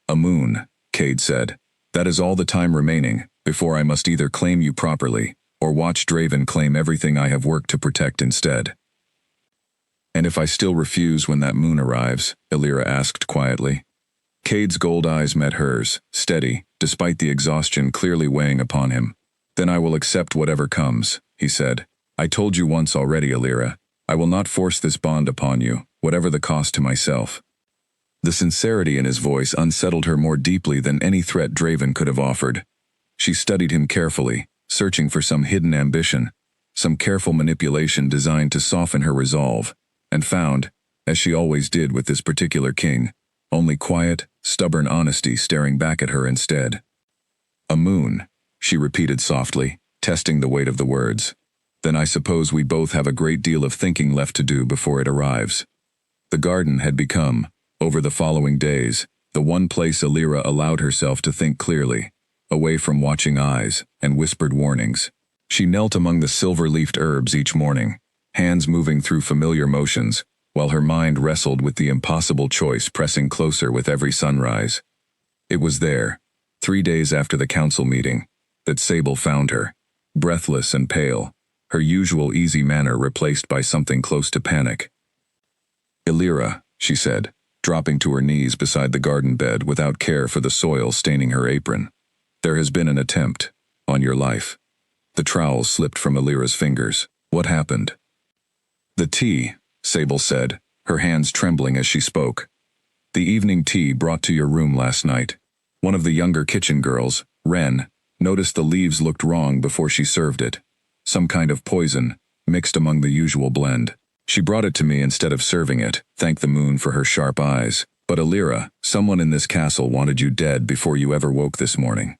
A moon, Cade said. That is all the time remaining, before I must either claim you properly, or watch Draven claim everything I have worked to protect instead. And if I still refuse when that moon arrives, Alira asked quietly. Cade's gold eyes met hers, steady, despite the exhaustion clearly weighing upon him. Then I will accept whatever comes, he said. I told you once already, Alira. I will not force this bond upon you, whatever the cost to myself. The sincerity in his voice unsettled her more deeply than any threat Draven could have offered. She studied him carefully, searching for some hidden ambition, some careful manipulation designed to soften her resolve, and found, as she always did with this particular king, only quiet, stubborn honesty staring back at her instead. A moon, she repeated softly, testing the weight of the words. Then I suppose we both have a great deal of thinking left to do before it arrives. The garden had become, over the following days, the one place Alira allowed herself to think clearly, away from watching eyes and whispered warnings. She knelt among the silver-leafed herbs each morning, hands moving through familiar motions, while her mind wrestled with the impossible choice pressing closer with every sunrise. It was there, 3 days after the council meeting, that Sable found her, breathless and pale, her usual easy manner replaced by something close to panic. Alira, she said, dropping to her knees beside the garden bed without care for the soil staining her apron. There has been an attempt, on your life. The trowel slipped from Alira's fingers. What happened? The tea, Sable said, her hands trembling as she spoke. The evening tea brought to your room last night. One of the younger kitchen girls, Wren, noticed the leaves looked wrong before she served it. Some kind of poison, mixed among the usual blend. She brought it to me instead of serving it, thank the moon for her sharp eyes. But Alira, someone in this castle wanted you dead before you ever woke this morning.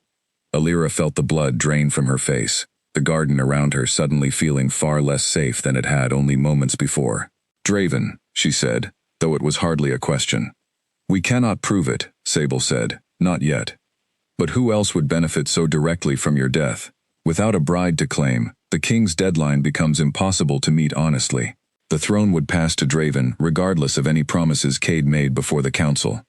Alira felt the blood drain from her face, the garden around her suddenly feeling far less safe than it had only moments before. Draven, she said, though it was hardly a question. We cannot prove it, Sable said, not yet. But who else would benefit so directly from your death? Without a bride to claim, the king's deadline becomes impossible to meet honestly. The throne would pass to Draven regardless of any promises Cade made before the council.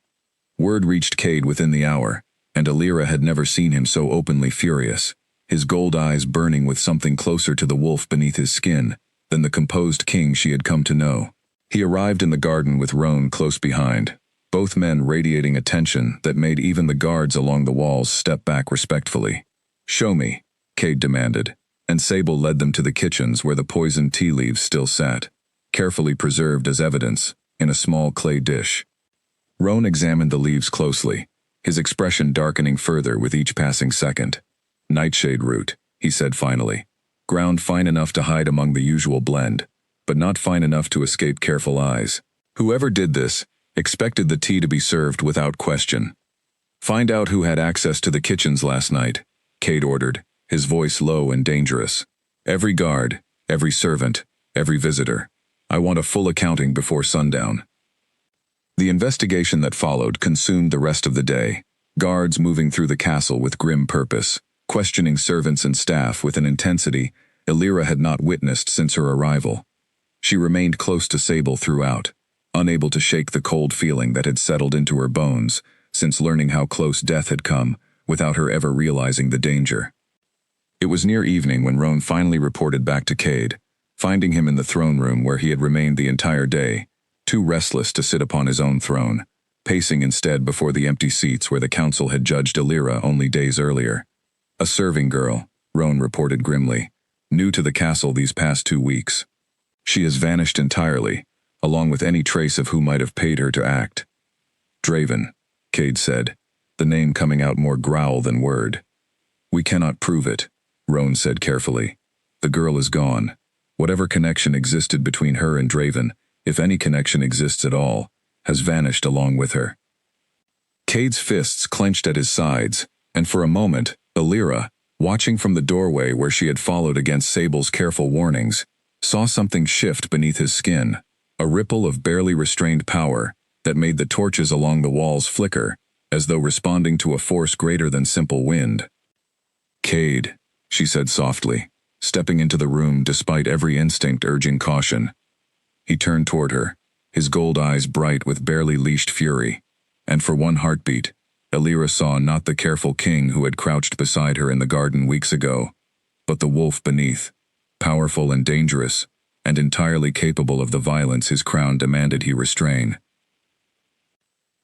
Word reached Cade within the hour, and Alira had never seen him so openly furious, his gold eyes burning with something closer to the wolf beneath his skin than the composed king she had come to know. He arrived in the garden with Roan close behind, both men radiating a tension that made even the guards along the walls step back respectfully. Show me, Cade demanded, and Sable led them to the kitchens where the poisoned tea leaves still sat, carefully preserved as evidence, in a small clay dish. Roan examined the leaves closely, his expression darkening further with each passing second. Nightshade root, he said finally, ground fine enough to hide among the usual blend, but not fine enough to escape careful eyes. Whoever did this expected the tea to be served without question. Find out who had access to the kitchens last night, Cade ordered, his voice low and dangerous. Every guard, every servant, every visitor. I want a full accounting before sundown. The investigation that followed consumed the rest of the day, guards moving through the castle with grim purpose, questioning servants and staff with an intensity Alira had not witnessed since her arrival. She remained close to Sable throughout, unable to shake the cold feeling that had settled into her bones since learning how close death had come without her ever realizing the danger. It was near evening when Roan finally reported back to Cade, finding him in the throne room where he had remained the entire day, too restless to sit upon his own throne, pacing instead before the empty seats where the council had judged Illyra only days earlier. A serving girl, Roan reported grimly, new to the castle these past 2 weeks. She has vanished entirely, along with any trace of who might have paid her to act. Draven, Cade said, the name coming out more growl than word. We cannot prove it, Roan said carefully. The girl is gone. Whatever connection existed between her and Draven, if any connection exists at all, has vanished along with her. Cade's fists clenched at his sides, and for a moment, Illyra, watching from the doorway where she had followed against Sable's careful warnings, saw something shift beneath his skin, a ripple of barely restrained power that made the torches along the walls flicker, as though responding to a force greater than simple wind. Cade, she said softly, stepping into the room despite every instinct urging caution. He turned toward her, his gold eyes bright with barely leashed fury, and for one heartbeat, Illyra saw not the careful king who had crouched beside her in the garden weeks ago, but the wolf beneath, powerful and dangerous, and entirely capable of the violence his crown demanded he restrain.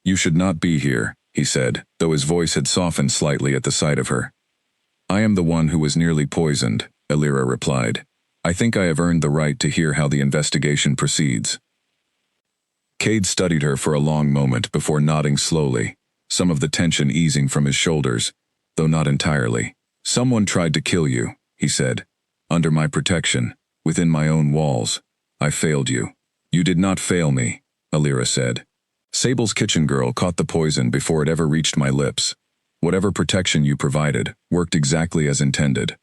You should not be here, he said, though his voice had softened slightly at the sight of her. I am the one who was nearly poisoned, Illyra replied. I think I have earned the right to hear how the investigation proceeds. Cade studied her for a long moment before nodding slowly, some of the tension easing from his shoulders, though not entirely. Someone tried to kill you, he said. Under my protection, within my own walls. I failed you. You did not fail me, Illyra said. Sable's kitchen girl caught the poison before it ever reached my lips. Whatever protection you provided worked exactly as intended.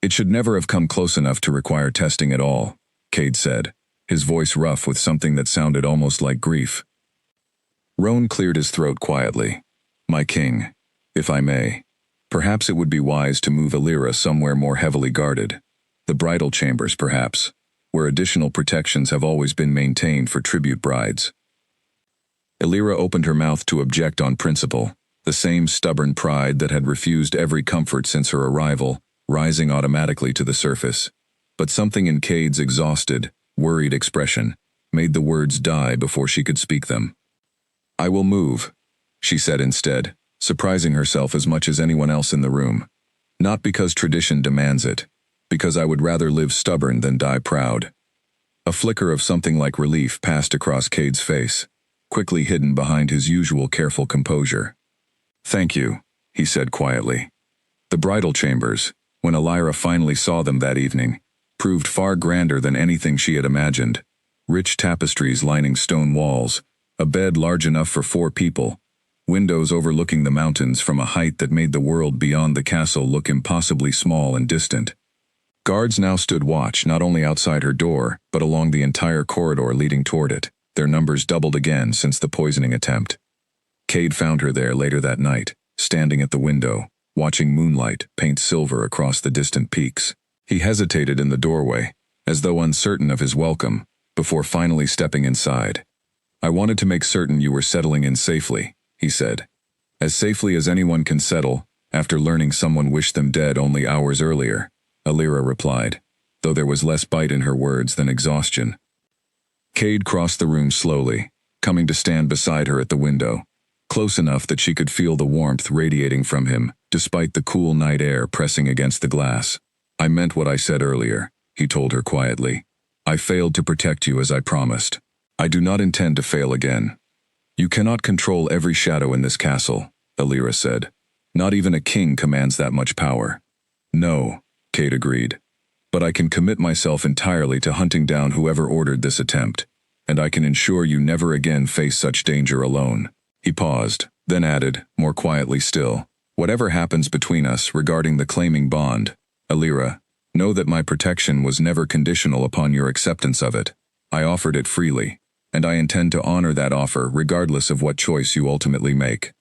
It should never have come close enough to require testing at all, Cade said, his voice rough with something that sounded almost like grief. Roan cleared his throat quietly. My king, if I may, perhaps it would be wise to move Illyra somewhere more heavily guarded. The bridal chambers, perhaps, where additional protections have always been maintained for tribute brides. Illyra opened her mouth to object on principle, the same stubborn pride that had refused every comfort since her arrival, rising automatically to the surface. But something in Cade's exhausted, worried expression made the words die before she could speak them. I will move, she said instead, surprising herself as much as anyone else in the room. Not because tradition demands it, because I would rather live stubborn than die proud. A flicker of something like relief passed across Cade's face, quickly hidden behind his usual careful composure. Thank you, he said quietly. The bridal chambers, when Illyra finally saw them that evening, proved far grander than anything she had imagined. Rich tapestries lining stone walls, a bed large enough for 4 people, windows overlooking the mountains from a height that made the world beyond the castle look impossibly small and distant. Guards now stood watch not only outside her door, but along the entire corridor leading toward it, their numbers doubled again since the poisoning attempt. Cade found her there later that night, standing at the window, watching moonlight paint silver across the distant peaks. He hesitated in the doorway, as though uncertain of his welcome, before finally stepping inside. I wanted to make certain you were settling in safely, he said. As safely as anyone can settle, after learning someone wished them dead only hours earlier, Illyra replied, though there was less bite in her words than exhaustion. Cade crossed the room slowly, coming to stand beside her at the window, close enough that she could feel the warmth radiating from him, despite the cool night air pressing against the glass. I meant what I said earlier, he told her quietly. I failed to protect you as I promised. I do not intend to fail again. You cannot control every shadow in this castle, Illyra said. Not even a king commands that much power. No, Cade agreed. But I can commit myself entirely to hunting down whoever ordered this attempt, and I can ensure you never again face such danger alone. He paused, then added, more quietly still, whatever happens between us regarding the claiming bond, Illyra, know that my protection was never conditional upon your acceptance of it. I offered it freely, and I intend to honor that offer regardless of what choice you ultimately make.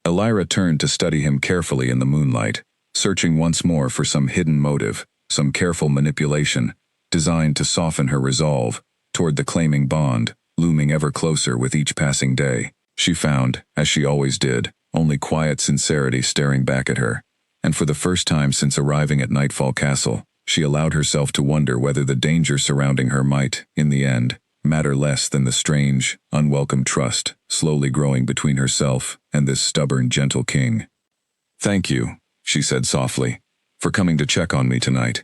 Illyra turned to study him carefully in the moonlight, searching once more for some hidden motive, some careful manipulation, designed to soften her resolve toward the claiming bond, looming ever closer with each passing day. She found, as she always did, only quiet sincerity staring back at her, and for the first time since arriving at Nightfall Castle, she allowed herself to wonder whether the danger surrounding her might, in the end, matter less than the strange, unwelcome trust slowly growing between herself and this stubborn, gentle king. "Thank you," she said softly, "for coming to check on me tonight."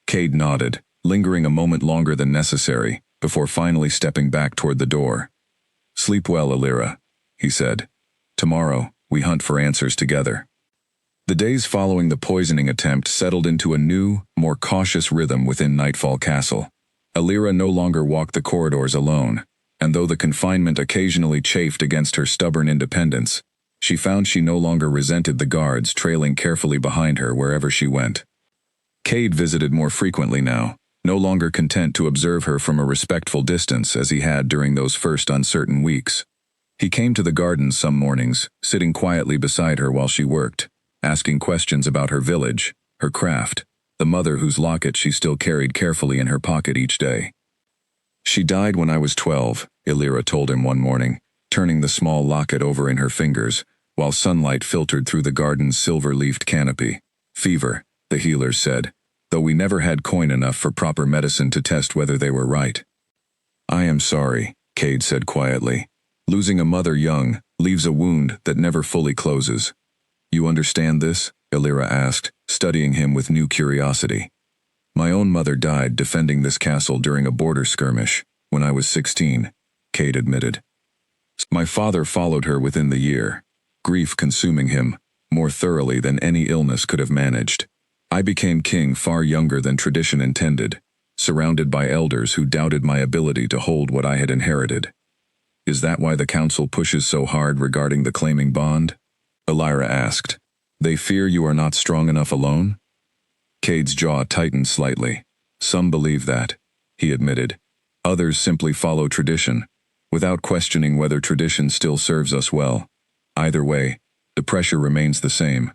Cade nodded, lingering a moment longer than necessary, before finally stepping back toward the door. "Sleep well, Alira," he said. "Tomorrow, we hunt for answers together." The days following the poisoning attempt settled into a new, more cautious rhythm within Nightfall Castle. Alira no longer walked the corridors alone, and though the confinement occasionally chafed against her stubborn independence, she found she no longer resented the guards trailing carefully behind her wherever she went. Cade visited more frequently now, no longer content to observe her from a respectful distance as he had during those first uncertain weeks. He came to the gardens some mornings, sitting quietly beside her while she worked, asking questions about her village, her craft, the mother whose locket she still carried carefully in her pocket each day. "She died when I was 12, Alira told him one morning, turning the small locket over in her fingers, while sunlight filtered through the garden's silver-leafed canopy. "Fever," the healers said, though we never had coin enough for proper medicine to test whether they were right. "I am sorry," Cade said quietly. "Losing a mother young leaves a wound that never fully closes." "You understand this?" Alira asked, studying him with new curiosity. "My own mother died defending this castle during a border skirmish, when I was 16, Cade admitted. "My father followed her within the year, grief consuming him, more thoroughly than any illness could have managed. I became king far younger than tradition intended, surrounded by elders who doubted my ability to hold what I had inherited. Is that why the council pushes so hard regarding the claiming bond?" Alira asked. "They fear you are not strong enough alone?" Cade's jaw tightened slightly. "Some believe that," he admitted. "Others simply follow tradition, without questioning whether tradition still serves us well. Either way, the pressure remains the same."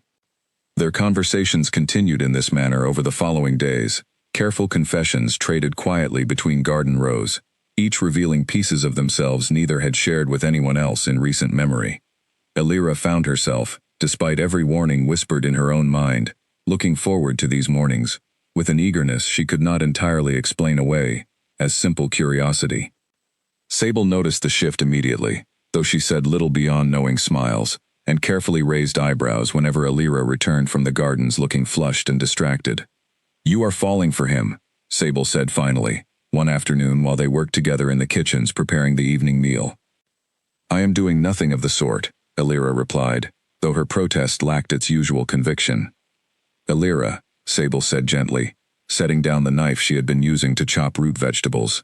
Their conversations continued in this manner over the following days, careful confessions traded quietly between garden rows, each revealing pieces of themselves neither had shared with anyone else in recent memory. Alira found herself, despite every warning whispered in her own mind, looking forward to these mornings, with an eagerness she could not entirely explain away, as simple curiosity. Sable noticed the shift immediately, though she said little beyond knowing smiles, and carefully raised eyebrows whenever Alira returned from the gardens looking flushed and distracted. "You are falling for him," Sable said finally, one afternoon while they worked together in the kitchens preparing the evening meal. "I am doing nothing of the sort," Alira replied, though her protest lacked its usual conviction. "Alira," Sable said gently, setting down the knife she had been using to chop root vegetables,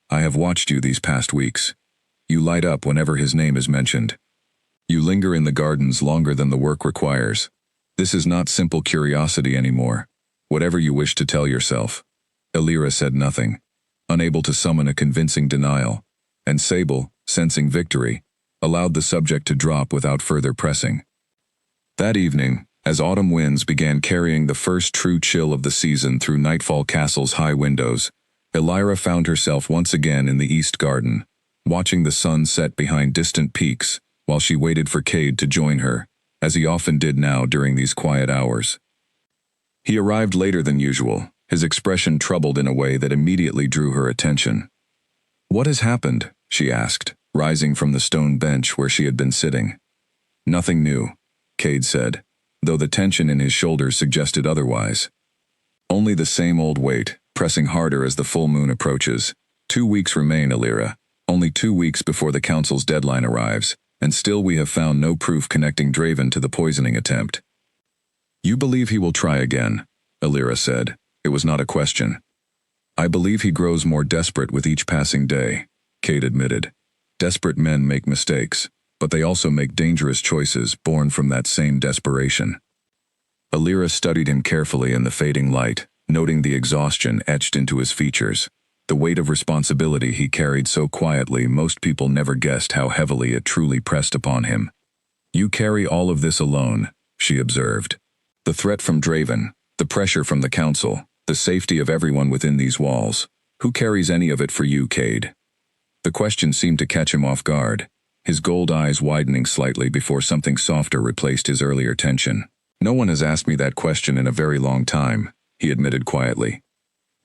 "I have watched you these past weeks. You light up whenever his name is mentioned. You linger in the gardens longer than the work requires. This is not simple curiosity anymore. Whatever you wish to tell yourself." Alira said nothing, unable to summon a convincing denial, and Sable, sensing victory, allowed the subject to drop without further pressing. That evening, as autumn winds began carrying the first true chill of the season through Nightfall Castle's high windows, Alira found herself once again in the East Garden, watching the sun set behind distant peaks while she waited for Cade to join her, as he often did now during these quiet hours. He arrived later than usual, his expression troubled in a way that immediately drew her attention. "What has happened?" she asked, rising from the stone bench where she had been sitting. "Nothing new," Cade said, though the tension in his shoulders suggested otherwise. "Only the same old weight, pressing harder as the full moon approaches. 2 weeks remain, Alira, only 2 weeks before the council's deadline arrives, and still we have found no proof connecting Draven to the poisoning attempt." "You believe he will try again," Alira said. It was not a question. "I believe he grows more desperate with each passing day," Cade admitted. "Desperate men make mistakes, but they also make dangerous choices born from that same desperation." Alira studied him carefully in the fading light, noting the exhaustion etched into his features. The weight of responsibility he carried so quietly most people never guessed how heavily it truly pressed upon him. "You carry all of this alone," she observed. "The threat from Draven, the pressure from the council, the safety of everyone within these walls. Who carries any of it for you, Cade?" The question seemed to catch him off guard, his gold eyes widening slightly before something softer replaced his earlier tension. "No one has asked me that question in a very long time," he admitted quietly.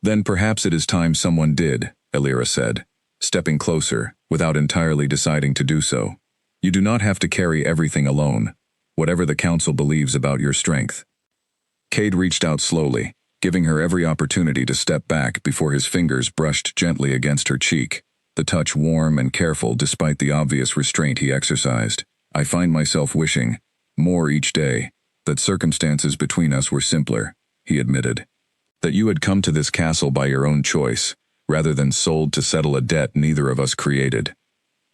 "Then perhaps it is time someone did," Elira said, stepping closer, without entirely deciding to do so. "You do not have to carry everything alone, whatever the council believes about your strength." Cade reached out slowly, giving her every opportunity to step back before his fingers brushed gently against her cheek, the touch warm and careful despite the obvious restraint he exercised. "I find myself wishing, more each day, that circumstances between us were simpler," he admitted. "That you had come to this castle by your own choice, rather than sold to settle a debt neither of us created.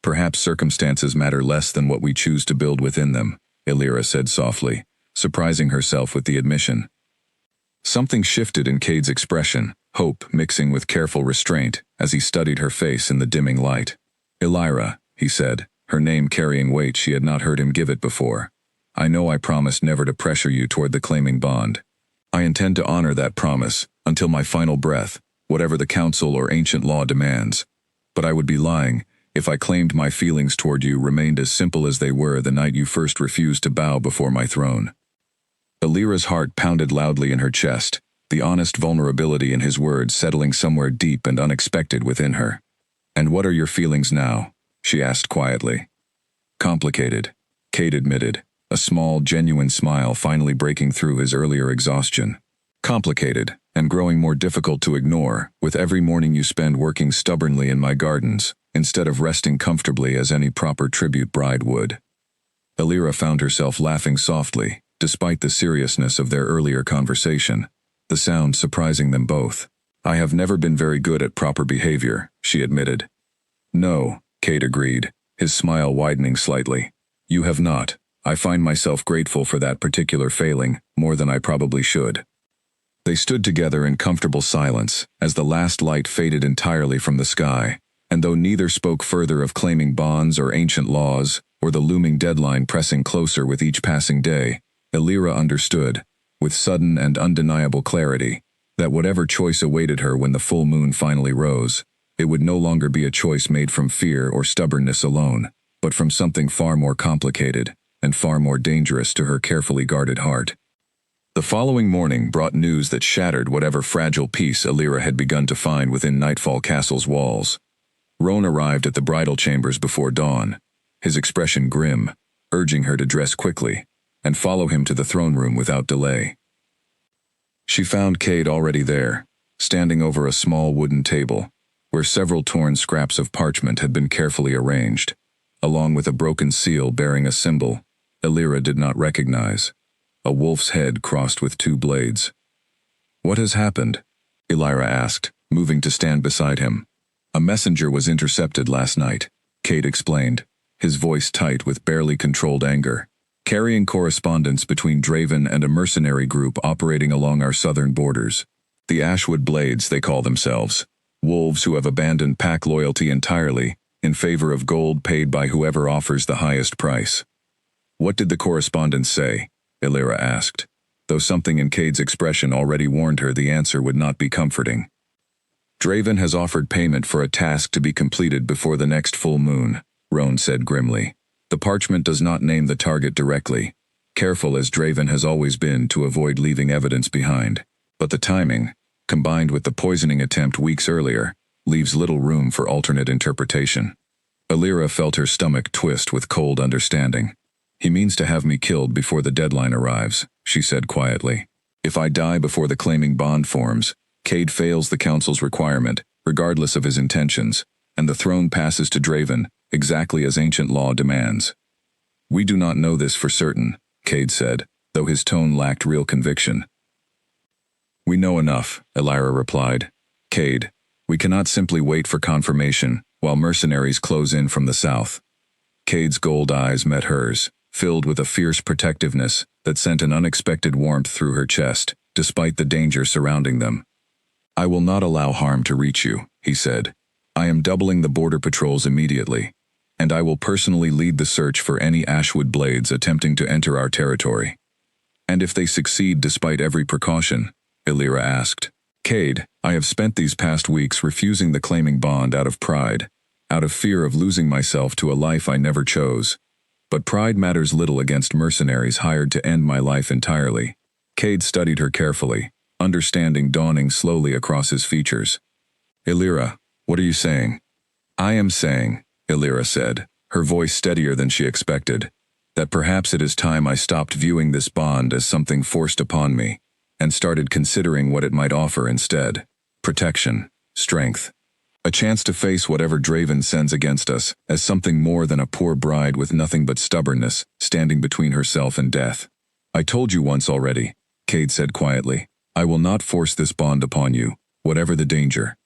Perhaps circumstances matter less than what we choose to build within them," Elira said softly, surprising herself with the admission. Something shifted in Cade's expression, hope mixing with careful restraint, as he studied her face in the dimming light. "Elira," he said, her name carrying weight she had not heard him give it before. "I know I promised never to pressure you toward the claiming bond. I intend to honor that promise, until my final breath, whatever the council or ancient law demands. But I would be lying if I claimed my feelings toward you remained as simple as they were the night you first refused to bow before my throne." Elira's heart pounded loudly in her chest, the honest vulnerability in his words settling somewhere deep and unexpected within her. "And what are your feelings now?" she asked quietly. "Complicated," Cade admitted, a small, genuine smile finally breaking through his earlier exhaustion. "Complicated, and growing more difficult to ignore, with every morning you spend working stubbornly in my gardens, instead of resting comfortably as any proper tribute bride would." Elira found herself laughing softly, despite the seriousness of their earlier conversation, the sound surprising them both. "I have never been very good at proper behavior," she admitted. "No," Cade agreed, his smile widening slightly. "You have not. I find myself grateful for that particular failing, more than I probably should." They stood together in comfortable silence, as the last light faded entirely from the sky, and though neither spoke further of claiming bonds or ancient laws, or the looming deadline pressing closer with each passing day, Elira understood, with sudden and undeniable clarity, that whatever choice awaited her when the full moon finally rose, it would no longer be a choice made from fear or stubbornness alone, but from something far more complicated, and far more dangerous to her carefully guarded heart. The following morning brought news that shattered whatever fragile peace Elira had begun to find within Nightfall Castle's walls. Roan arrived at the bridal chambers before dawn, his expression grim, urging her to dress quickly and follow him to the throne room without delay. She found Cade already there, standing over a small wooden table, where several torn scraps of parchment had been carefully arranged, along with a broken seal bearing a symbol Elira did not recognize, a wolf's head crossed with two blades. "What has happened?" Elira asked, moving to stand beside him. "A messenger was intercepted last night," Cade explained, his voice tight with barely controlled anger, "carrying correspondence between Draven and a mercenary group operating along our southern borders. The Ashwood Blades, they call themselves, wolves who have abandoned pack loyalty entirely in favor of gold paid by whoever offers the highest price." "What did the correspondence say?" Elira asked, though something in Cade's expression already warned her the answer would not be comforting. "Draven has offered payment for a task to be completed before the next full moon," Roan said grimly. "The parchment does not name the target directly, careful as Draven has always been to avoid leaving evidence behind. But the timing, combined with the poisoning attempt weeks earlier, leaves little room for alternate interpretation." Elira felt her stomach twist with cold understanding. "He means to have me killed before the deadline arrives," she said quietly. "If I die before the claiming bond forms, Cade fails the council's requirement, regardless of his intentions, and the throne passes to Draven, exactly as ancient law demands." "We do not know this for certain," Cade said, though his tone lacked real conviction. "We know enough," Elira replied. "Cade, we cannot simply wait for confirmation while mercenaries close in from the south." Cade's gold eyes met hers, filled with a fierce protectiveness that sent an unexpected warmth through her chest, despite the danger surrounding them. "I will not allow harm to reach you," he said. "I am doubling the border patrols immediately, and I will personally lead the search for any Ashwood Blades attempting to enter our territory." "And if they succeed despite every precaution?" Elira asked. "Cade, I have spent these past weeks refusing the claiming bond out of pride, out of fear of losing myself to a life I never chose. But pride matters little against mercenaries hired to end my life entirely. Cade studied her carefully, understanding dawning slowly across his features. Illyra, what are you saying? I am saying, Illyra said, her voice steadier than she expected, that perhaps it is time I stopped viewing this bond as something forced upon me, and started considering what it might offer instead. Protection, strength, a chance to face whatever Draven sends against us as something more than a poor bride with nothing but stubbornness standing between herself and death. I told you once already, Cade said quietly. I will not force this bond upon you, whatever the danger.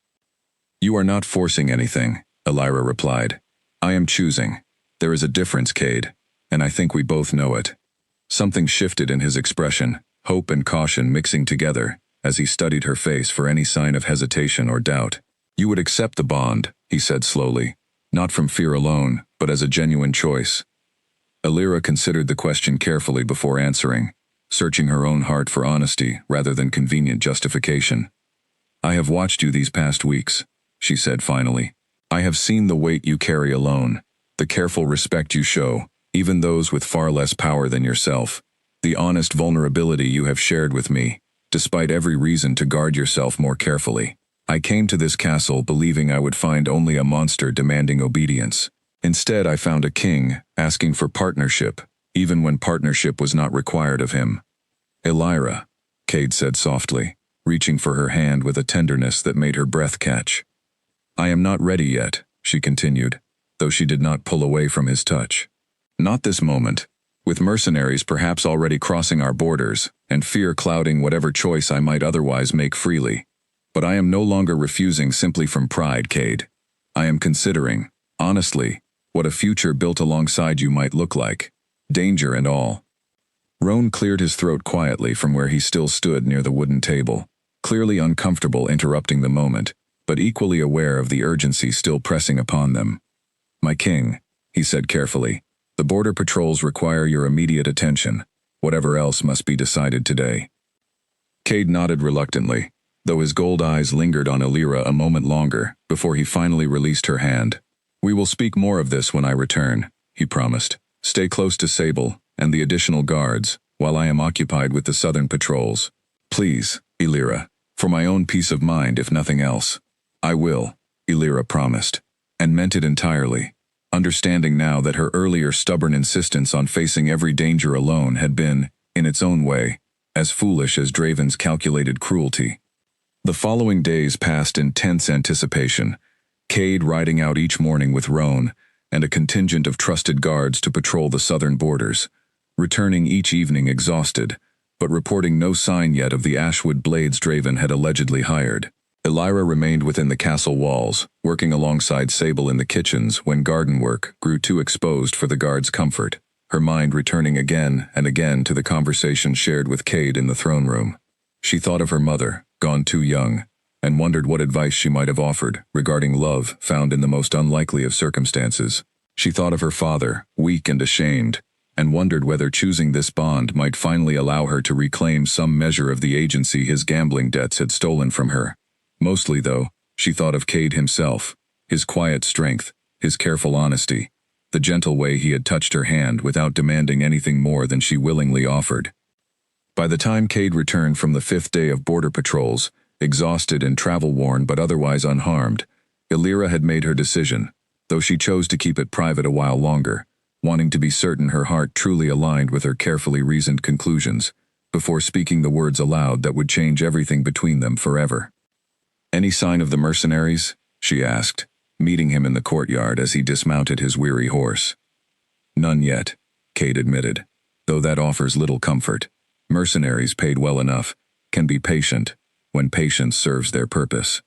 You are not forcing anything, Illyra replied. I am choosing. There is a difference, Cade, and I think we both know it. Something shifted in his expression, hope and caution mixing together, as he studied her face for any sign of hesitation or doubt. You would accept the bond, he said slowly, not from fear alone, but as a genuine choice. Illyra considered the question carefully before answering, searching her own heart for honesty rather than convenient justification. I have watched you these past weeks, she said finally. I have seen the weight you carry alone, the careful respect you show, even those with far less power than yourself, the honest vulnerability you have shared with me, despite every reason to guard yourself more carefully. I came to this castle believing I would find only a monster demanding obedience. Instead, I found a king asking for partnership, even when partnership was not required of him. Illyra, Cade said softly, reaching for her hand with a tenderness that made her breath catch. I am not ready yet, she continued, though she did not pull away from his touch. Not this moment, with mercenaries perhaps already crossing our borders, and fear clouding whatever choice I might otherwise make freely. But I am no longer refusing simply from pride, Cade. I am considering, honestly, what a future built alongside you might look like, danger and all. Roan cleared his throat quietly from where he still stood near the wooden table, clearly uncomfortable interrupting the moment, but equally aware of the urgency still pressing upon them. My king, he said carefully, the border patrols require your immediate attention. Whatever else must be decided today. Cade nodded reluctantly, though his gold eyes lingered on Illyra a moment longer before he finally released her hand. We will speak more of this when I return, he promised. Stay close to Sable and the additional guards while I am occupied with the southern patrols. Please, Illyra, for my own peace of mind if nothing else. I will, Illyra promised, and meant it entirely, understanding now that her earlier stubborn insistence on facing every danger alone had been, in its own way, as foolish as Draven's calculated cruelty. The following days passed in tense anticipation, Cade riding out each morning with Roan and a contingent of trusted guards to patrol the southern borders, returning each evening exhausted, but reporting no sign yet of the Ashwood blades Draven had allegedly hired. Illyra remained within the castle walls, working alongside Sable in the kitchens when garden work grew too exposed for the guards' comfort, her mind returning again and again to the conversation shared with Cade in the throne room. She thought of her mother, gone too young, and wondered what advice she might have offered regarding love found in the most unlikely of circumstances. She thought of her father, weak and ashamed, and wondered whether choosing this bond might finally allow her to reclaim some measure of the agency his gambling debts had stolen from her. Mostly, though, she thought of Cade himself, his quiet strength, his careful honesty, the gentle way he had touched her hand without demanding anything more than she willingly offered. By the time Cade returned from the 5th day of border patrols, exhausted and travel-worn but otherwise unharmed, Illyra had made her decision, though she chose to keep it private a while longer, wanting to be certain her heart truly aligned with her carefully reasoned conclusions, before speaking the words aloud that would change everything between them forever. Any sign of the mercenaries? She asked, meeting him in the courtyard as he dismounted his weary horse. None yet, Cade admitted, though that offers little comfort. Mercenaries paid well enough can be patient when patience serves their purpose.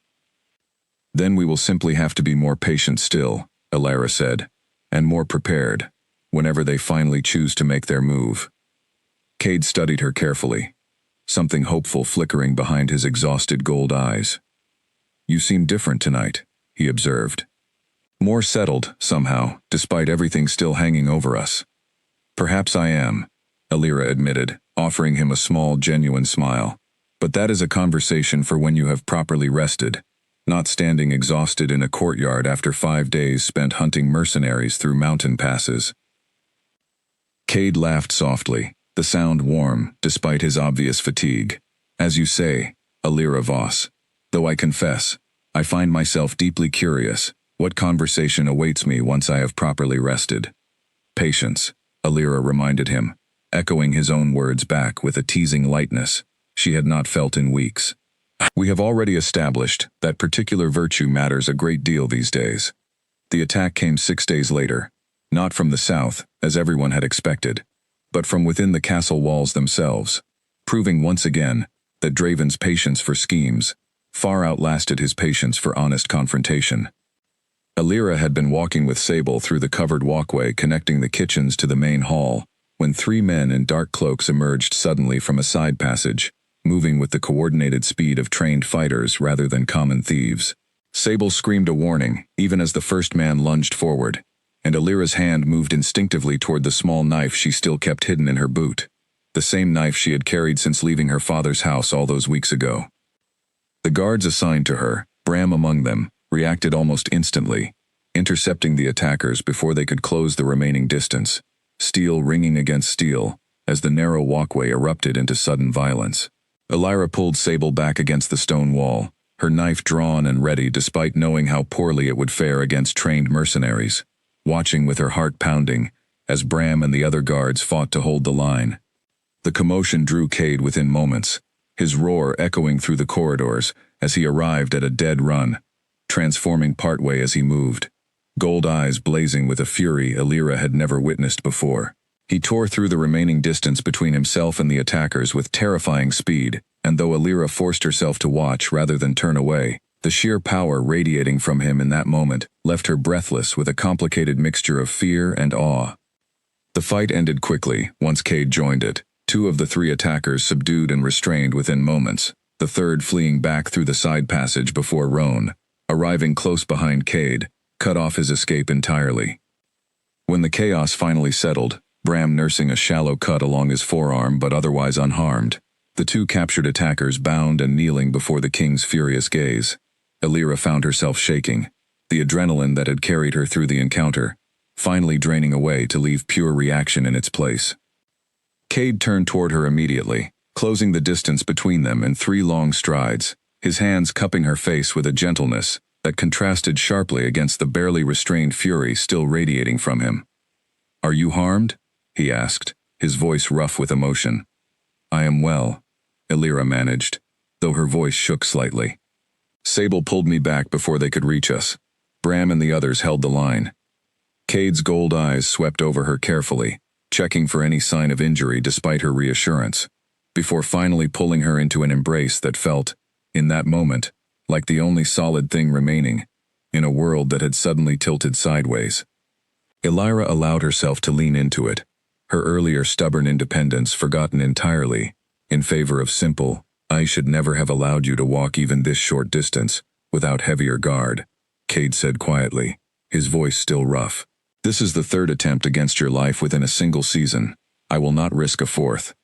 Then we will simply have to be more patient still, Illyra said, and more prepared, whenever they finally choose to make their move. Cade studied her carefully, something hopeful flickering behind his exhausted gold eyes. You seem different tonight, he observed. More settled, somehow, despite everything still hanging over us. Perhaps I am, Illyra admitted, offering him a small, genuine smile. But that is a conversation for when you have properly rested, not standing exhausted in a courtyard after 5 days spent hunting mercenaries through mountain passes. Cade laughed softly, the sound warm, despite his obvious fatigue. As you say, Alira Voss. Though I confess, I find myself deeply curious. What conversation awaits me once I have properly rested? Patience, Alira reminded him, echoing his own words back with a teasing lightness she had not felt in weeks. We have already established that particular virtue matters a great deal these days. The attack came 6 days later, not from the south, as everyone had expected, but from within the castle walls themselves, proving once again that Draven's patience for schemes far outlasted his patience for honest confrontation. Alira had been walking with Sable through the covered walkway connecting the kitchens to the main hall, when 3 men in dark cloaks emerged suddenly from a side passage, moving with the coordinated speed of trained fighters rather than common thieves. Sable screamed a warning, even as the first man lunged forward, and Alira's hand moved instinctively toward the small knife she still kept hidden in her boot, the same knife she had carried since leaving her father's house all those weeks ago. The guards assigned to her, Bram among them, reacted almost instantly, intercepting the attackers before they could close the remaining distance, steel ringing against steel, as the narrow walkway erupted into sudden violence. Alira pulled Sable back against the stone wall, her knife drawn and ready despite knowing how poorly it would fare against trained mercenaries, watching with her heart pounding as Bram and the other guards fought to hold the line. The commotion drew Cade within moments, his roar echoing through the corridors as he arrived at a dead run, transforming partway as he moved, gold eyes blazing with a fury Alira had never witnessed before. He tore through the remaining distance between himself and the attackers with terrifying speed, and though Alira forced herself to watch rather than turn away, the sheer power radiating from him in that moment left her breathless with a complicated mixture of fear and awe. The fight ended quickly once Cade joined it, 2 of the 3 attackers subdued and restrained within moments, the third fleeing back through the side passage before Roan, arriving close behind Cade, cut off his escape entirely. When the chaos finally settled, Bram nursing a shallow cut along his forearm but otherwise unharmed, the 2 captured attackers bound and kneeling before the king's furious gaze. Alira found herself shaking, the adrenaline that had carried her through the encounter, finally draining away to leave pure reaction in its place. Cade turned toward her immediately, closing the distance between them in 3 long strides, his hands cupping her face with a gentleness that contrasted sharply against the barely restrained fury still radiating from him. "Are you harmed?" he asked, his voice rough with emotion. "I am well," Alira managed, though her voice shook slightly. "Sable pulled me back before they could reach us. Bram and the others held the line." Cade's gold eyes swept over her carefully, checking for any sign of injury despite her reassurance, before finally pulling her into an embrace that felt, in that moment, like the only solid thing remaining, in a world that had suddenly tilted sideways. Alira allowed herself to lean into it, her earlier stubborn independence forgotten entirely, in favor of simple, "I should never have allowed you to walk even this short distance, without heavier guard," Cade said quietly, his voice still rough. "This is the 3rd attempt against your life within a single season. I will not risk a 4th.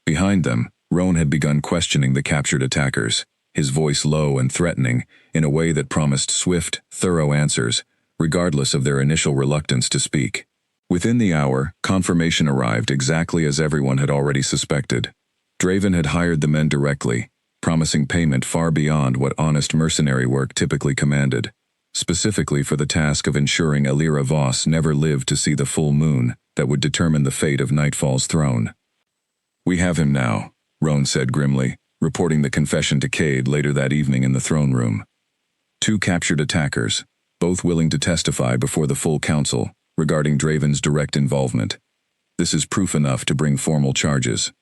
Behind them, Roan had begun questioning the captured attackers, his voice low and threatening, in a way that promised swift, thorough answers, regardless of their initial reluctance to speak. Within the hour, confirmation arrived exactly as everyone had already suspected. Draven had hired the men directly, promising payment far beyond what honest mercenary work typically commanded, specifically for the task of ensuring Alira Voss never lived to see the full moon that would determine the fate of Nightfall's throne. "We have him now," Roan said grimly, reporting the confession to Cade later that evening in the throne room. 2 captured attackers, both willing to testify before the full council regarding Draven's direct involvement. This is proof enough to bring formal charges.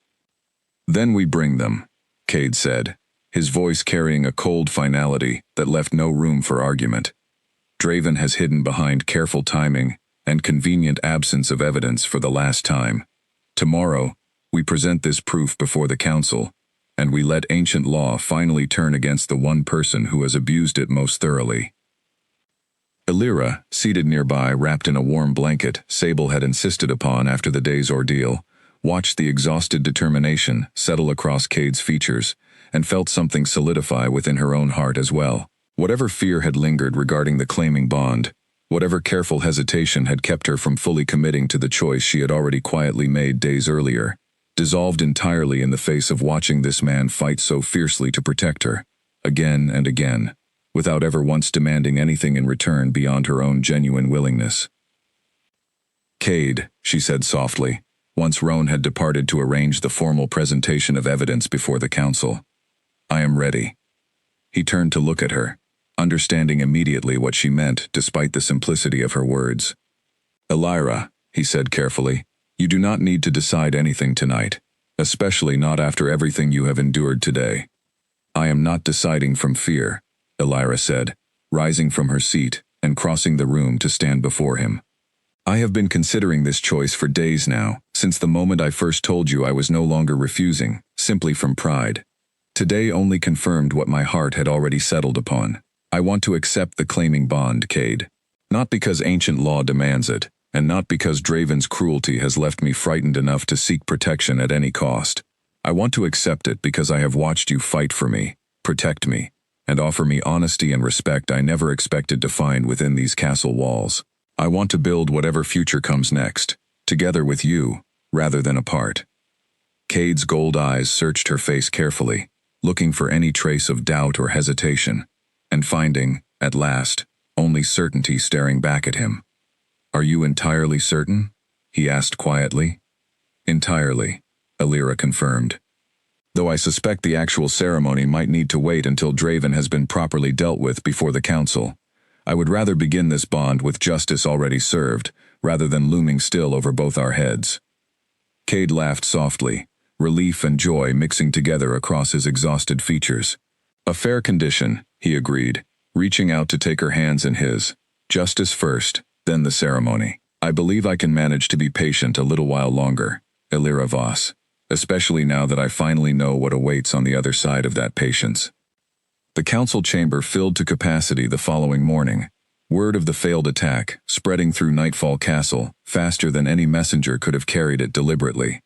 "Then we bring them," Cade said, his voice carrying a cold finality that left no room for argument. "Draven has hidden behind careful timing and convenient absence of evidence for the last time. Tomorrow, we present this proof before the council, and we let ancient law finally turn against the one person who has abused it most thoroughly." Alira, seated nearby wrapped in a warm blanket Sable had insisted upon after the day's ordeal, watched the exhausted determination settle across Cade's features, and felt something solidify within her own heart as well. Whatever fear had lingered regarding the claiming bond, whatever careful hesitation had kept her from fully committing to the choice she had already quietly made days earlier, dissolved entirely in the face of watching this man fight so fiercely to protect her, again and again, without ever once demanding anything in return beyond her own genuine willingness. "Cade," she said softly, once Roan had departed to arrange the formal presentation of evidence before the council. "I am ready." He turned to look at her, understanding immediately what she meant despite the simplicity of her words. "Elira," he said carefully, "you do not need to decide anything tonight, especially not after everything you have endured today." "I am not deciding from fear," Elira said, rising from her seat and crossing the room to stand before him. "I have been considering this choice for days now, since the moment I first told you I was no longer refusing, simply from pride. Today only confirmed what my heart had already settled upon. I want to accept the claiming bond, Cade. Not because ancient law demands it, and not because Draven's cruelty has left me frightened enough to seek protection at any cost. I want to accept it because I have watched you fight for me, protect me, and offer me honesty and respect I never expected to find within these castle walls. I want to build whatever future comes next, together with you, rather than apart." Cade's gold eyes searched her face carefully, looking for any trace of doubt or hesitation, and finding, at last, only certainty staring back at him. "Are you entirely certain?" he asked quietly. "Entirely," Elira confirmed. "Though I suspect the actual ceremony might need to wait until Draven has been properly dealt with before the council. I would rather begin this bond with justice already served, rather than looming still over both our heads." Cade laughed softly, relief and joy mixing together across his exhausted features. "A fair condition," he agreed, reaching out to take her hands in his. "Justice first, then the ceremony. I believe I can manage to be patient a little while longer, Elira Voss, especially now that I finally know what awaits on the other side of that patience." The council chamber filled to capacity the following morning. Word of the failed attack, spreading through Nightfall Castle, faster than any messenger could have carried it deliberately.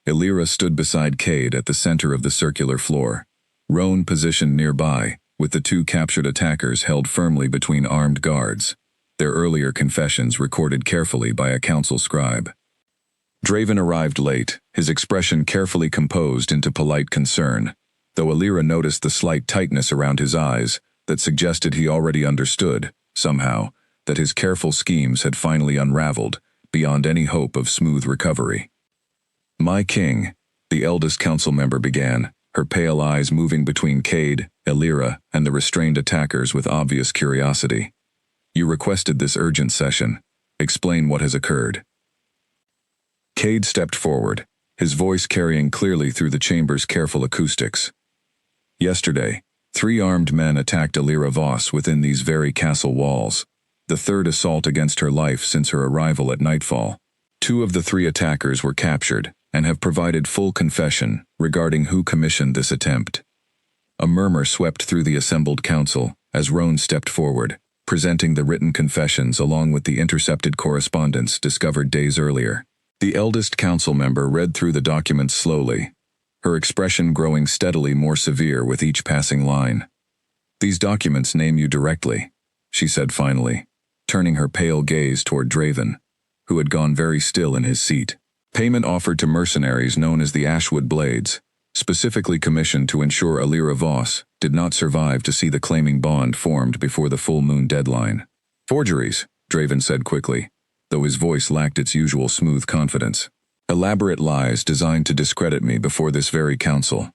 Elira stood beside Cade at the center of the circular floor. Roan positioned nearby, with the two captured attackers held firmly between armed guards, their earlier confessions recorded carefully by a council scribe. Draven arrived late, his expression carefully composed into polite concern, though Elira noticed the slight tightness around his eyes that suggested he already understood, somehow, that his careful schemes had finally unraveled, beyond any hope of smooth recovery. "My king," the eldest council member began, her pale eyes moving between Cade, Elira, and the restrained attackers with obvious curiosity. "You requested this urgent session. Explain what has occurred." Cade stepped forward, his voice carrying clearly through the chamber's careful acoustics. "Yesterday, 3 armed men attacked Elira Voss within these very castle walls, the third assault against her life since her arrival at nightfall. 2 of the 3 attackers were captured and have provided full confession regarding who commissioned this attempt." A murmur swept through the assembled council as Roan stepped forward, presenting the written confessions along with the intercepted correspondence discovered days earlier. The eldest council member read through the documents slowly, her expression growing steadily more severe with each passing line. "These documents name you directly," she said finally, turning her pale gaze toward Draven, who had gone very still in his seat. "Payment offered to mercenaries known as the Ashwood Blades, specifically commissioned to ensure Elira Voss did not survive to see the claiming bond formed before the full moon deadline." "Forgeries," Draven said quickly, though his voice lacked its usual smooth confidence. "Elaborate lies designed to discredit me before this very council.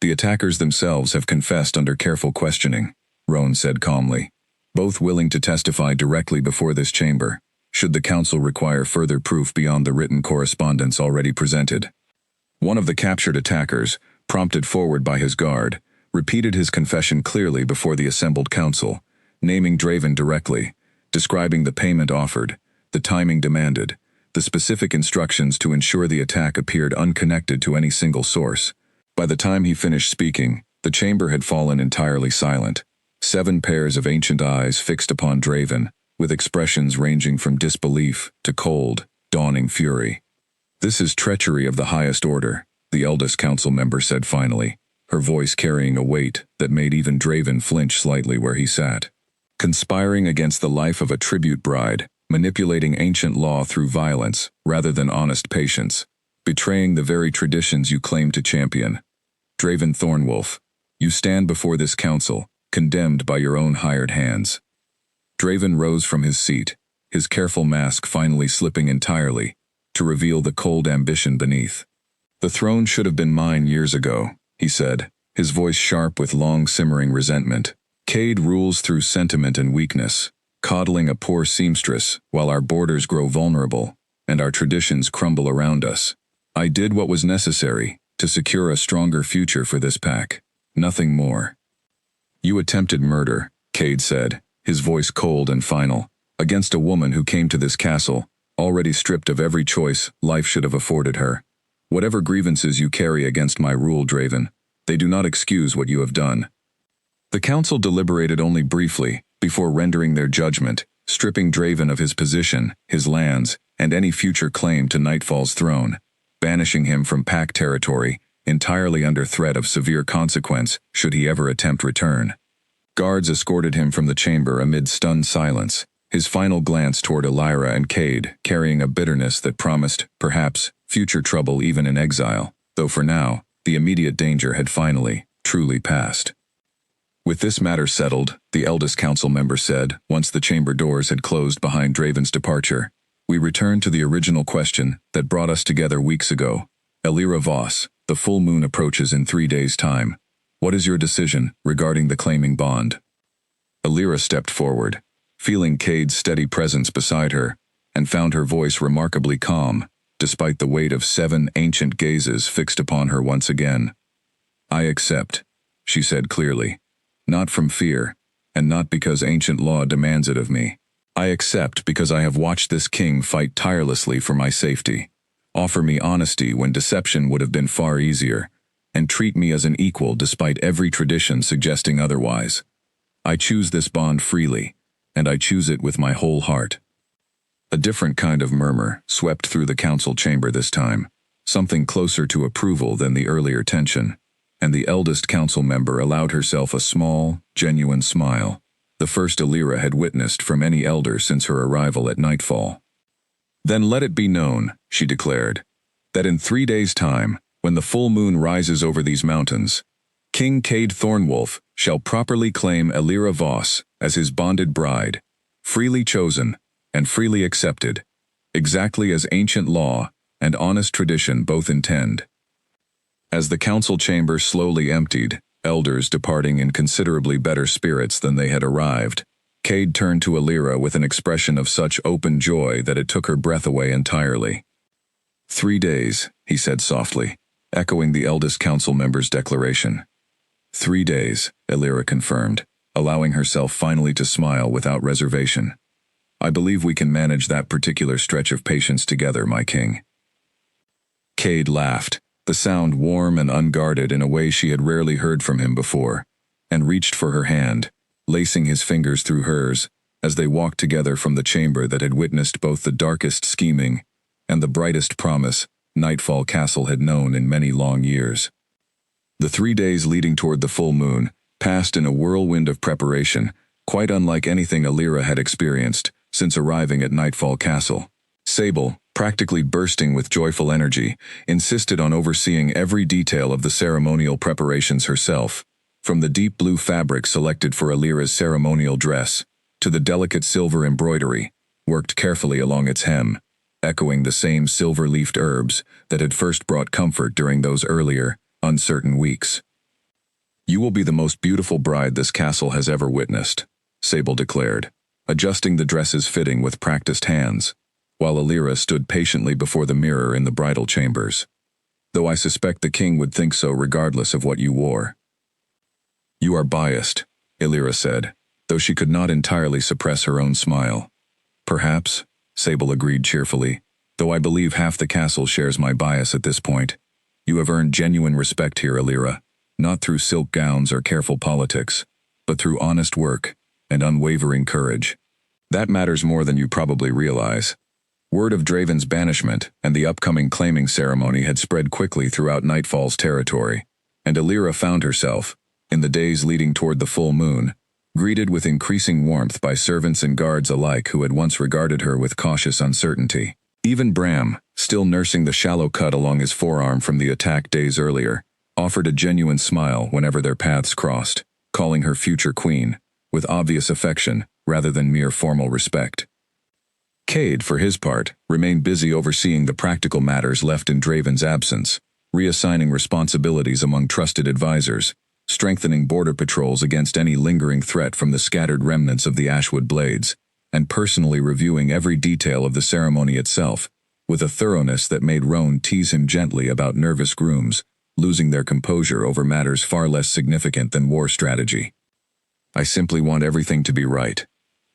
The attackers themselves have confessed under careful questioning," Roan said calmly, "both willing to testify directly before this chamber, should the council require further proof beyond the written correspondence already presented." One of the captured attackers, prompted forward by his guard, repeated his confession clearly before the assembled council, naming Draven directly, describing the payment offered, the timing demanded, the specific instructions to ensure the attack appeared unconnected to any single source. By the time he finished speaking, the chamber had fallen entirely silent, 7 pairs of ancient eyes fixed upon Draven, with expressions ranging from disbelief to cold, dawning fury. "This is treachery of the highest order," the eldest council member said finally, her voice carrying a weight that made even Draven flinch slightly where he sat. Conspiring against the life of a tribute bride, manipulating ancient law through violence rather than honest patience, betraying the very traditions you claim to champion. Draven Thornwolf, you stand before this council, condemned by your own hired hands. Draven rose from his seat, his careful mask finally slipping entirely, to reveal the cold ambition beneath. The throne should have been mine years ago, he said, his voice sharp with long simmering resentment. Cade rules through sentiment and weakness, coddling a poor seamstress while our borders grow vulnerable and our traditions crumble around us. I did what was necessary to secure a stronger future for this pack, nothing more. You attempted murder, Cade said, his voice cold and final, against a woman who came to this castle, already stripped of every choice life should have afforded her. Whatever grievances you carry against my rule, Draven, they do not excuse what you have done. The council deliberated only briefly before rendering their judgment, stripping Draven of his position, his lands, and any future claim to Nightfall's throne, banishing him from pack territory, entirely under threat of severe consequence should he ever attempt return. Guards escorted him from the chamber amid stunned silence, his final glance toward Elira and Cade carrying a bitterness that promised, perhaps, future trouble even in exile, though for now, the immediate danger had finally, truly passed. With this matter settled, the eldest council member said, once the chamber doors had closed behind Draven's departure, we return to the original question that brought us together weeks ago. Elira Voss, the full moon approaches in 3 days' time. What is your decision regarding the claiming bond? Elira stepped forward, feeling Cade's steady presence beside her, and found her voice remarkably calm, despite the weight of 7 ancient gazes fixed upon her once again. I accept, she said clearly. Not from fear, and not because ancient law demands it of me. I accept because I have watched this king fight tirelessly for my safety, offer me honesty when deception would have been far easier, and treat me as an equal despite every tradition suggesting otherwise. I choose this bond freely, and I choose it with my whole heart. A different kind of murmur swept through the council chamber this time, something closer to approval than the earlier tension, and the eldest council member allowed herself a small, genuine smile, the first Elira had witnessed from any elder since her arrival at Nightfall. Then let it be known, she declared, that in 3 days' time, when the full moon rises over these mountains, King Cade Thornwolf shall properly claim Elira Voss as his bonded bride, freely chosen and freely accepted, exactly as ancient law and honest tradition both intend. As the council chamber slowly emptied, elders departing in considerably better spirits than they had arrived, Cade turned to Elira with an expression of such open joy that it took her breath away entirely. 3 days, he said softly, echoing the eldest council member's declaration. 3 days, Elira confirmed, allowing herself finally to smile without reservation. I believe we can manage that particular stretch of patience together, my king. Cade laughed, the sound warm and unguarded in a way she had rarely heard from him before, and reached for her hand, lacing his fingers through hers, as they walked together from the chamber that had witnessed both the darkest scheming and the brightest promise Nightfall Castle had known in many long years. The 3 days leading toward the full moon passed in a whirlwind of preparation, quite unlike anything Elira had experienced since arriving at Nightfall Castle. Sable, practically bursting with joyful energy, insisted on overseeing every detail of the ceremonial preparations herself, from the deep blue fabric selected for Elira's ceremonial dress, to the delicate silver embroidery, worked carefully along its hem, echoing the same silver-leafed herbs that had first brought comfort during those earlier, uncertain weeks. You will be the most beautiful bride this castle has ever witnessed, Sable declared, adjusting the dress's fitting with practiced hands, while Elira stood patiently before the mirror in the bridal chambers. Though I suspect the king would think so regardless of what you wore. You are biased, Elira said, though she could not entirely suppress her own smile. Perhaps, Sable agreed cheerfully, though I believe half the castle shares my bias at this point. You have earned genuine respect here, Elira, not through silk gowns or careful politics, but through honest work and unwavering courage. That matters more than you probably realize. Word of Draven's banishment and the upcoming claiming ceremony had spread quickly throughout Nightfall's territory, and Alira found herself, in the days leading toward the full moon, greeted with increasing warmth by servants and guards alike who had once regarded her with cautious uncertainty. Even Bram, still nursing the shallow cut along his forearm from the attack days earlier, offered a genuine smile whenever their paths crossed, calling her future queen, with obvious affection rather than mere formal respect. Cade, for his part, remained busy overseeing the practical matters left in Draven's absence, reassigning responsibilities among trusted advisors, strengthening border patrols against any lingering threat from the scattered remnants of the Ashwood Blades, and personally reviewing every detail of the ceremony itself, with a thoroughness that made Roan tease him gently about nervous grooms, losing their composure over matters far less significant than war strategy. "I simply want everything to be right,"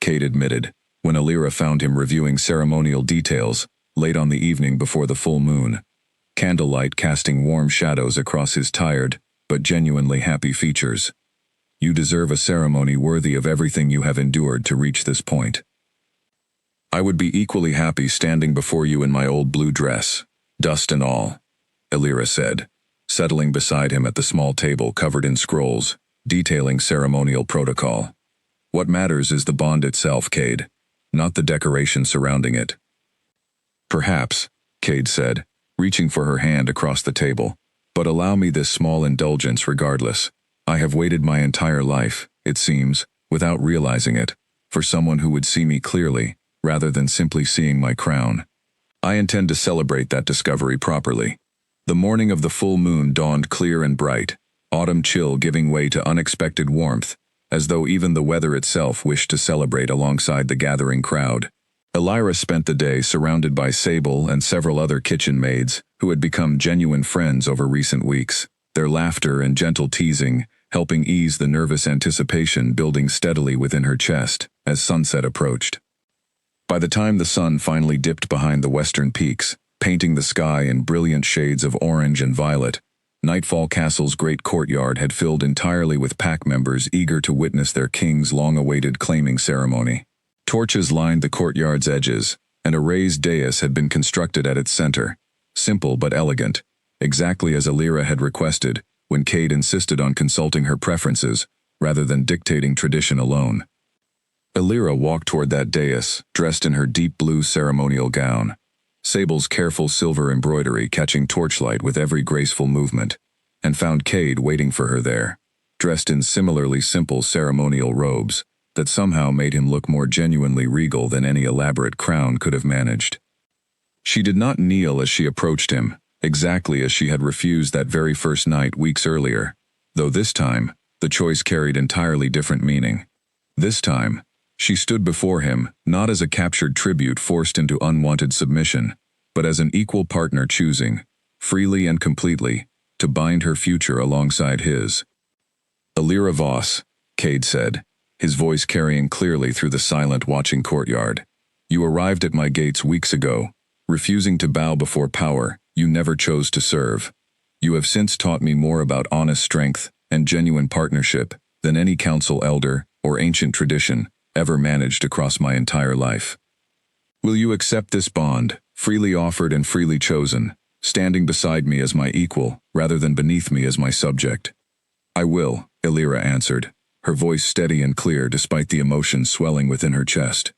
Cade admitted, when Alira found him reviewing ceremonial details, late on the evening before the full moon, candlelight casting warm shadows across his tired, but genuinely happy features. "You deserve a ceremony worthy of everything you have endured to reach this point. I would be equally happy standing before you in my old blue dress, dust and all," Alira said, settling beside him at the small table covered in scrolls, detailing ceremonial protocol. "What matters is the bond itself, Cade, not the decoration surrounding it." "Perhaps," Cade said, reaching for her hand across the table, "but allow me this small indulgence regardless. I have waited my entire life, it seems, without realizing it, for someone who would see me clearly, rather than simply seeing my crown. I intend to celebrate that discovery properly." The morning of the full moon dawned clear and bright, autumn chill giving way to unexpected warmth, as though even the weather itself wished to celebrate alongside the gathering crowd. Alira spent the day surrounded by Sable and several other kitchen maids who had become genuine friends over recent weeks, their laughter and gentle teasing helping ease the nervous anticipation building steadily within her chest as sunset approached. By the time the sun finally dipped behind the western peaks, painting the sky in brilliant shades of orange and violet, Nightfall Castle's great courtyard had filled entirely with pack members eager to witness their king's long-awaited claiming ceremony. Torches lined the courtyard's edges, and a raised dais had been constructed at its center, simple but elegant, exactly as Alira had requested when Cade insisted on consulting her preferences rather than dictating tradition alone. Alira walked toward that dais, dressed in her deep blue ceremonial gown, Sable's careful silver embroidery catching torchlight with every graceful movement, and found Cade waiting for her there, dressed in similarly simple ceremonial robes that somehow made him look more genuinely regal than any elaborate crown could have managed. She did not kneel as she approached him, exactly as she had refused that very first night weeks earlier, though this time, the choice carried entirely different meaning. This time, she stood before him, not as a captured tribute forced into unwanted submission, but as an equal partner choosing, freely and completely, to bind her future alongside his. "Alira Voss," Cade said, his voice carrying clearly through the silent watching courtyard. "You arrived at my gates weeks ago, refusing to bow before power you never chose to serve. You have since taught me more about honest strength and genuine partnership than any council elder or ancient tradition ever managed across my entire life. Will you accept this bond, freely offered and freely chosen, standing beside me as my equal rather than beneath me as my subject?" "I will," Alira answered, her voice steady and clear despite the emotion swelling within her chest.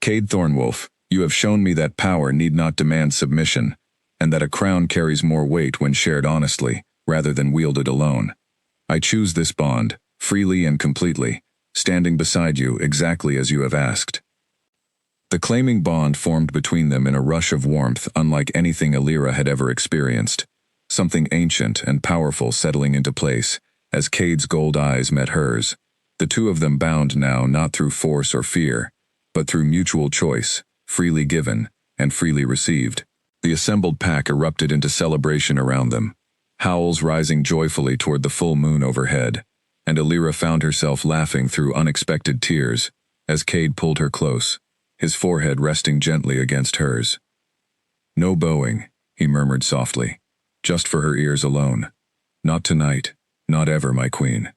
"Cade Thornwolf, you have shown me that power need not demand submission, and that a crown carries more weight when shared honestly, rather than wielded alone. I choose this bond, freely and completely, standing beside you exactly as you have asked." The claiming bond formed between them in a rush of warmth unlike anything Alira had ever experienced, something ancient and powerful settling into place as Cade's gold eyes met hers, the two of them bound now not through force or fear, but through mutual choice, freely given and freely received. The assembled pack erupted into celebration around them, howls rising joyfully toward the full moon overhead, and Alira found herself laughing through unexpected tears as Cade pulled her close, his forehead resting gently against hers. "No bowing," he murmured softly, "just for her ears alone. Not tonight, not ever, my queen.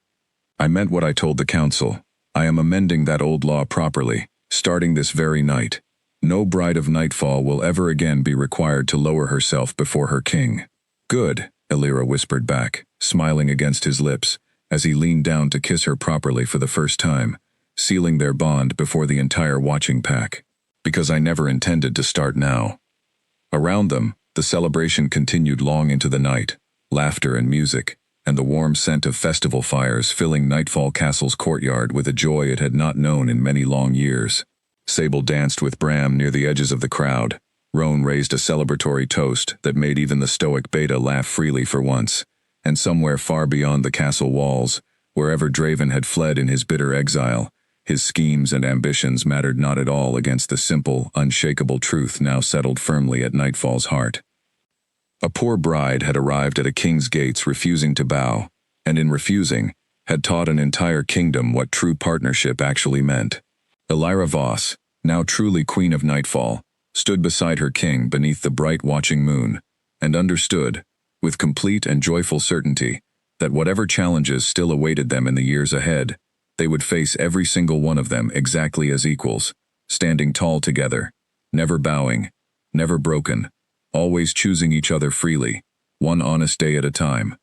I meant what I told the council. I am amending that old law properly, starting this very night. No bride of Nightfall will ever again be required to lower herself before her king." "Good," Elira whispered back, smiling against his lips, as he leaned down to kiss her properly for the first time, sealing their bond before the entire watching pack. Because I never intended to start now. Around them, the celebration continued long into the night, laughter and music, and the warm scent of festival fires filling Nightfall Castle's courtyard with a joy it had not known in many long years. Sable danced with Bram near the edges of the crowd. Roan raised a celebratory toast that made even the stoic Beta laugh freely for once, and somewhere far beyond the castle walls, wherever Draven had fled in his bitter exile, his schemes and ambitions mattered not at all against the simple, unshakable truth now settled firmly at Nightfall's heart. A poor bride had arrived at a king's gates refusing to bow, and in refusing, had taught an entire kingdom what true partnership actually meant. Elira Voss, now truly Queen of Nightfall, stood beside her king beneath the bright watching moon, and understood, with complete and joyful certainty, that whatever challenges still awaited them in the years ahead, they would face every single one of them exactly as equals, standing tall together, never bowing, never broken, always choosing each other freely, one honest day at a time.